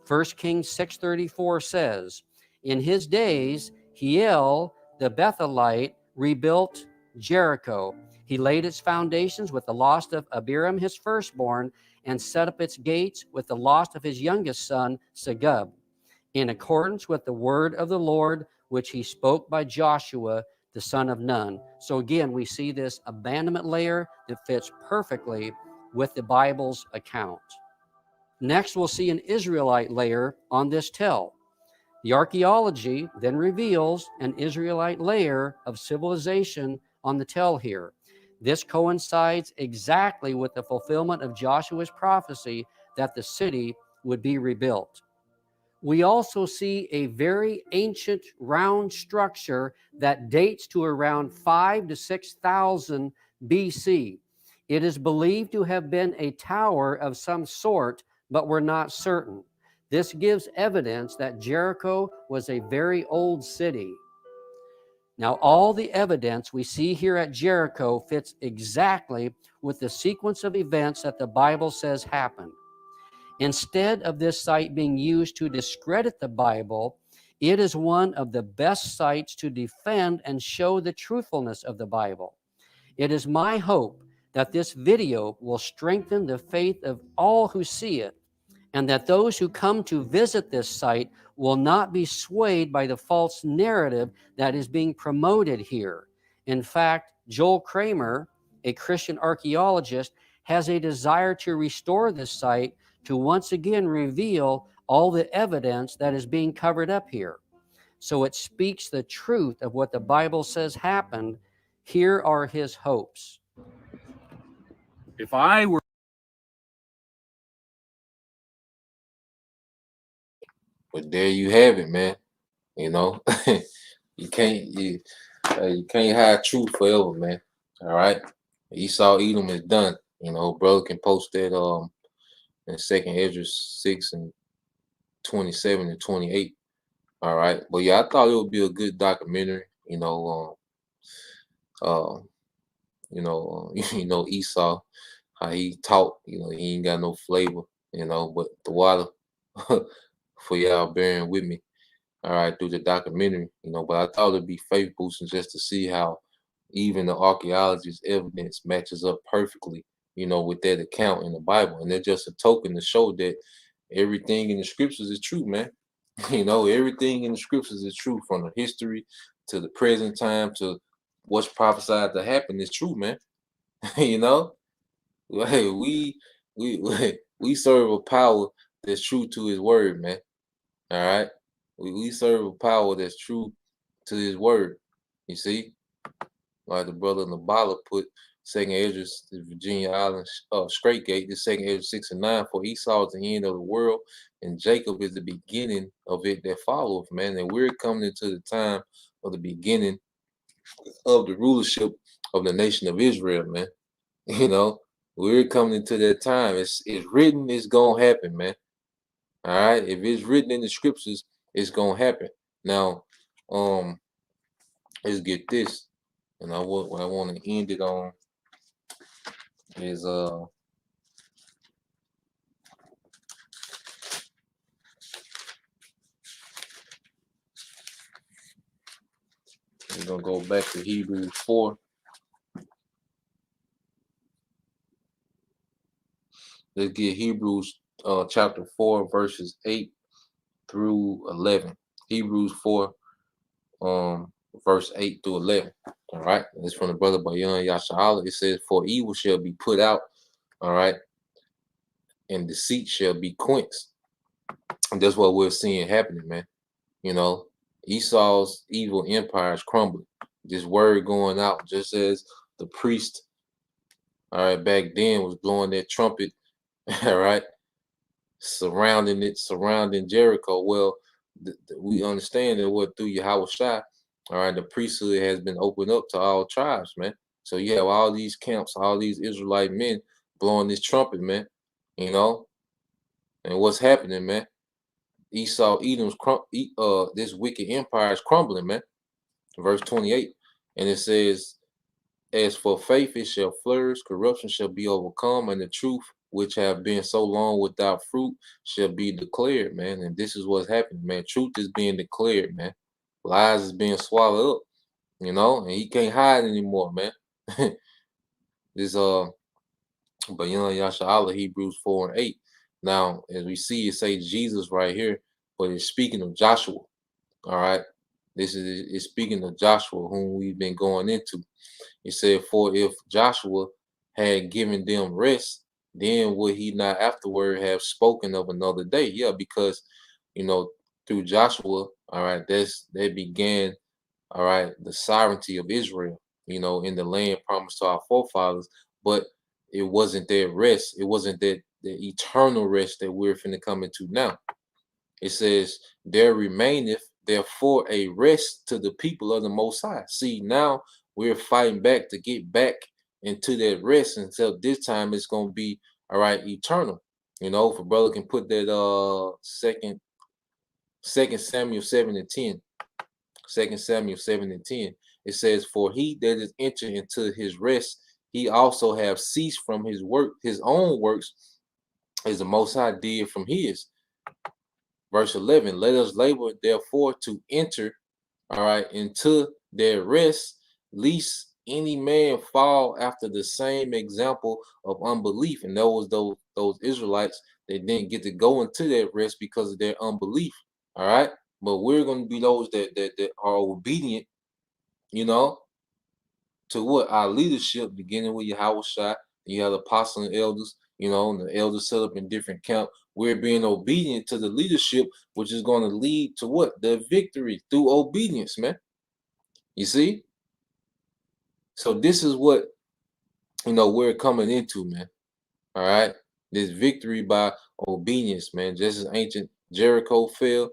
1 Kings 6:34 says, in his days, Hiel the Bethelite rebuilt Jericho. He laid its foundations with the loss of Abiram his firstborn and set up its gates with the loss of his youngest son, Segub, in accordance with the word of the Lord, which he spoke by Joshua, the son of Nun. So again, we see this abandonment layer that fits perfectly with the Bible's account. Next, we'll see an Israelite layer on this tell. The archaeology then reveals an Israelite layer of civilization on the tell here. This coincides exactly with the fulfillment of Joshua's prophecy that the city would be rebuilt. We also see a very ancient round structure that dates to around 5,000 to 6,000 BC. It is believed to have been a tower of some sort, but we're not certain. This gives evidence that Jericho was a very old city. Now, all the evidence we see here at Jericho fits exactly with the sequence of events that the Bible says happened. Instead of this site being used to discredit the Bible, it is one of the best sites to defend and show the truthfulness of the Bible. It is my hope that this video will strengthen the faith of all who see it, and that those who come to visit this site will not be swayed by the false narrative that is being promoted here. In fact, Joel Kramer, a Christian archaeologist, has a desire to restore this site to once again reveal all the evidence that is being covered up here. So it speaks the truth of what the Bible says happened. Here are his hopes. If I were But there you have it, man. You know, you can't. Hey, you can't hide truth forever, man. All right. Esau Edom is done. You know, brother can post that in Second Ezra 6 and 27 and 28. All right. But yeah, I thought it would be a good documentary. Uh, you know, Esau, how he taught, you know, he ain't got no flavor, you know, but the water for y'all bearing with me, all right, through the documentary, you know, but I thought it'd be faith boosting just to see how even the archaeologist's evidence matches up perfectly, you know, with that account in the Bible. And they're just a token to show that everything in the scriptures is true, man. You know, everything in the scriptures is true, from the history to the present time to what's prophesied to happen is true, man. You know, hey, we serve a power that's true to His word, man. All right, we serve a power that's true to His word. You see, like the brother Nabala put Second Ezra, the Virginia Island Straight Gate, the Second Ezra 6 and 9. For Esau is the end of the world, and Jacob is the beginning of it that followeth, man. And we're coming into the time of the beginning of the rulership of the nation of Israel, man. You know, we're coming into that time. It's written, it's gonna happen, man. All right. If it's written in the scriptures, it's gonna happen. Now, let's get this. And what I want to end it on is we're gonna go back to Hebrews 4. Let's get Hebrews chapter 4, verses 8 through 11. Hebrews 4, verse 8 through 11. All right. It's from the brother Bayan Yasha'ala. It says, for evil shall be put out, all right, and deceit shall be quenched. And that's what we're seeing happening, man. You know, Esau's evil empire is crumbling. This word going out, just as the priest, all right, back then was blowing that trumpet, all right, surrounding Jericho. Well, we understand that what through Yahweh Shai, all right, the priesthood has been opened up to all tribes, man. So you have all these camps, all these Israelite men blowing this trumpet, man. You know, and what's happening, man? Esau, this wicked empire is crumbling, man. Verse 28, and it says, as for faith, it shall flourish, corruption shall be overcome, and the truth, which have been so long without fruit, shall be declared, man. And this is what's happening, man. Truth is being declared, man. Lies is being swallowed up, you know, and he can't hide anymore, man. This but you know, Yasha'Allah, Hebrews 4 and 8. Now, as we see, it say Jesus right here, but it's speaking of Joshua. All right. This is speaking of Joshua, whom we've been going into. It said, for if Joshua had given them rest, then would he not afterward have spoken of another day? Yeah, because you know, through Joshua, all right, that began, all right, the sovereignty of Israel, you know, in the land promised to our forefathers, but it wasn't their rest, it wasn't that the eternal rest that we're finna come into now. It says, there remaineth therefore a rest to the people of the Most High. See, now we're fighting back to get back into that rest until this time it's going to be, all right, eternal. You know, if a brother can put that second Samuel 7 and 10. 2 Samuel 7 and 10. It says, for he that is entered into his rest, he also have ceased from his work, his own works, as the Most High did from his. Verse 11, let us labor therefore to enter, all right, into their rest, lest any man fall after the same example of unbelief. And those Israelites, they didn't get to go into their rest because of their unbelief. All right. But we're going to be those that are obedient, you know, to what our leadership, beginning with Yahweh Shai. You have the apostles and elders, you know, and the elders set up in different camp. We're being obedient to the leadership, which is going to lead to what? The victory through obedience, man. You see? So this is what, you know, we're coming into, man. All right. This victory by obedience, man. Just as ancient Jericho fell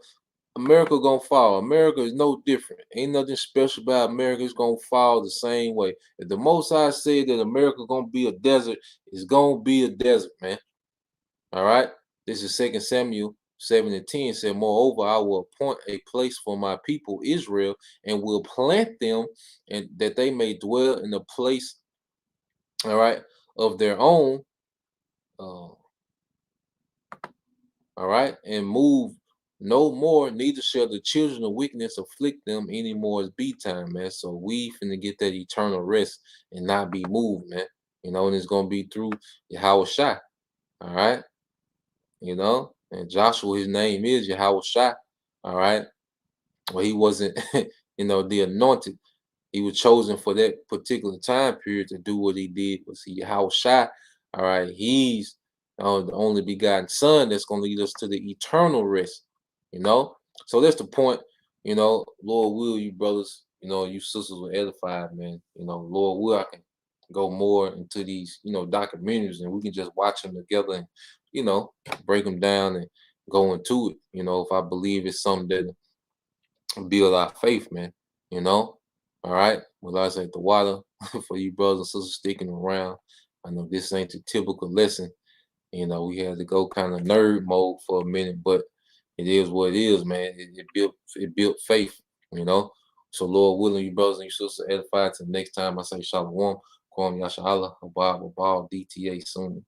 America gonna fall. America is no different. Ain't nothing special about America. It's gonna fall the same way. If the Most High said that America gonna be a desert, it's gonna be a desert, man. All right. This is 2 Samuel 7:10 said, moreover, I will appoint a place for my people Israel and will plant them and that they may dwell in a place, all right, of their own. All right, and move no more, neither shall the children of wickedness afflict them anymore as be time, man. So we finna get that eternal rest and not be moved, man. You know, and it's gonna be through Yahweh Shai. All right, you know, and Joshua, his name is Yahweh Shai. All right, well, he wasn't, you know, the anointed. He was chosen for that particular time period to do what he did. But see, Yahweh Shai, all right, he's the only begotten Son that's going to lead us to the eternal rest, you know? So that's the point, you know, Lord will, you brothers, you know, you sisters were edified, man. You know, Lord will, I can go more into these, you know, documentaries and we can just watch them together and, you know, break them down and go into it, you know, if I believe it's something that build our faith, man, you know? All right. Well, I say the water for you brothers and sisters sticking around. I know this ain't the typical lesson. You know, we had to go kind of nerd mode for a minute, but it is what it is, man. It built faith, you know. So Lord willing, you brothers and you sisters edified. Till next time I say Shalom, Kwam Yashala, Abba, DTA soon.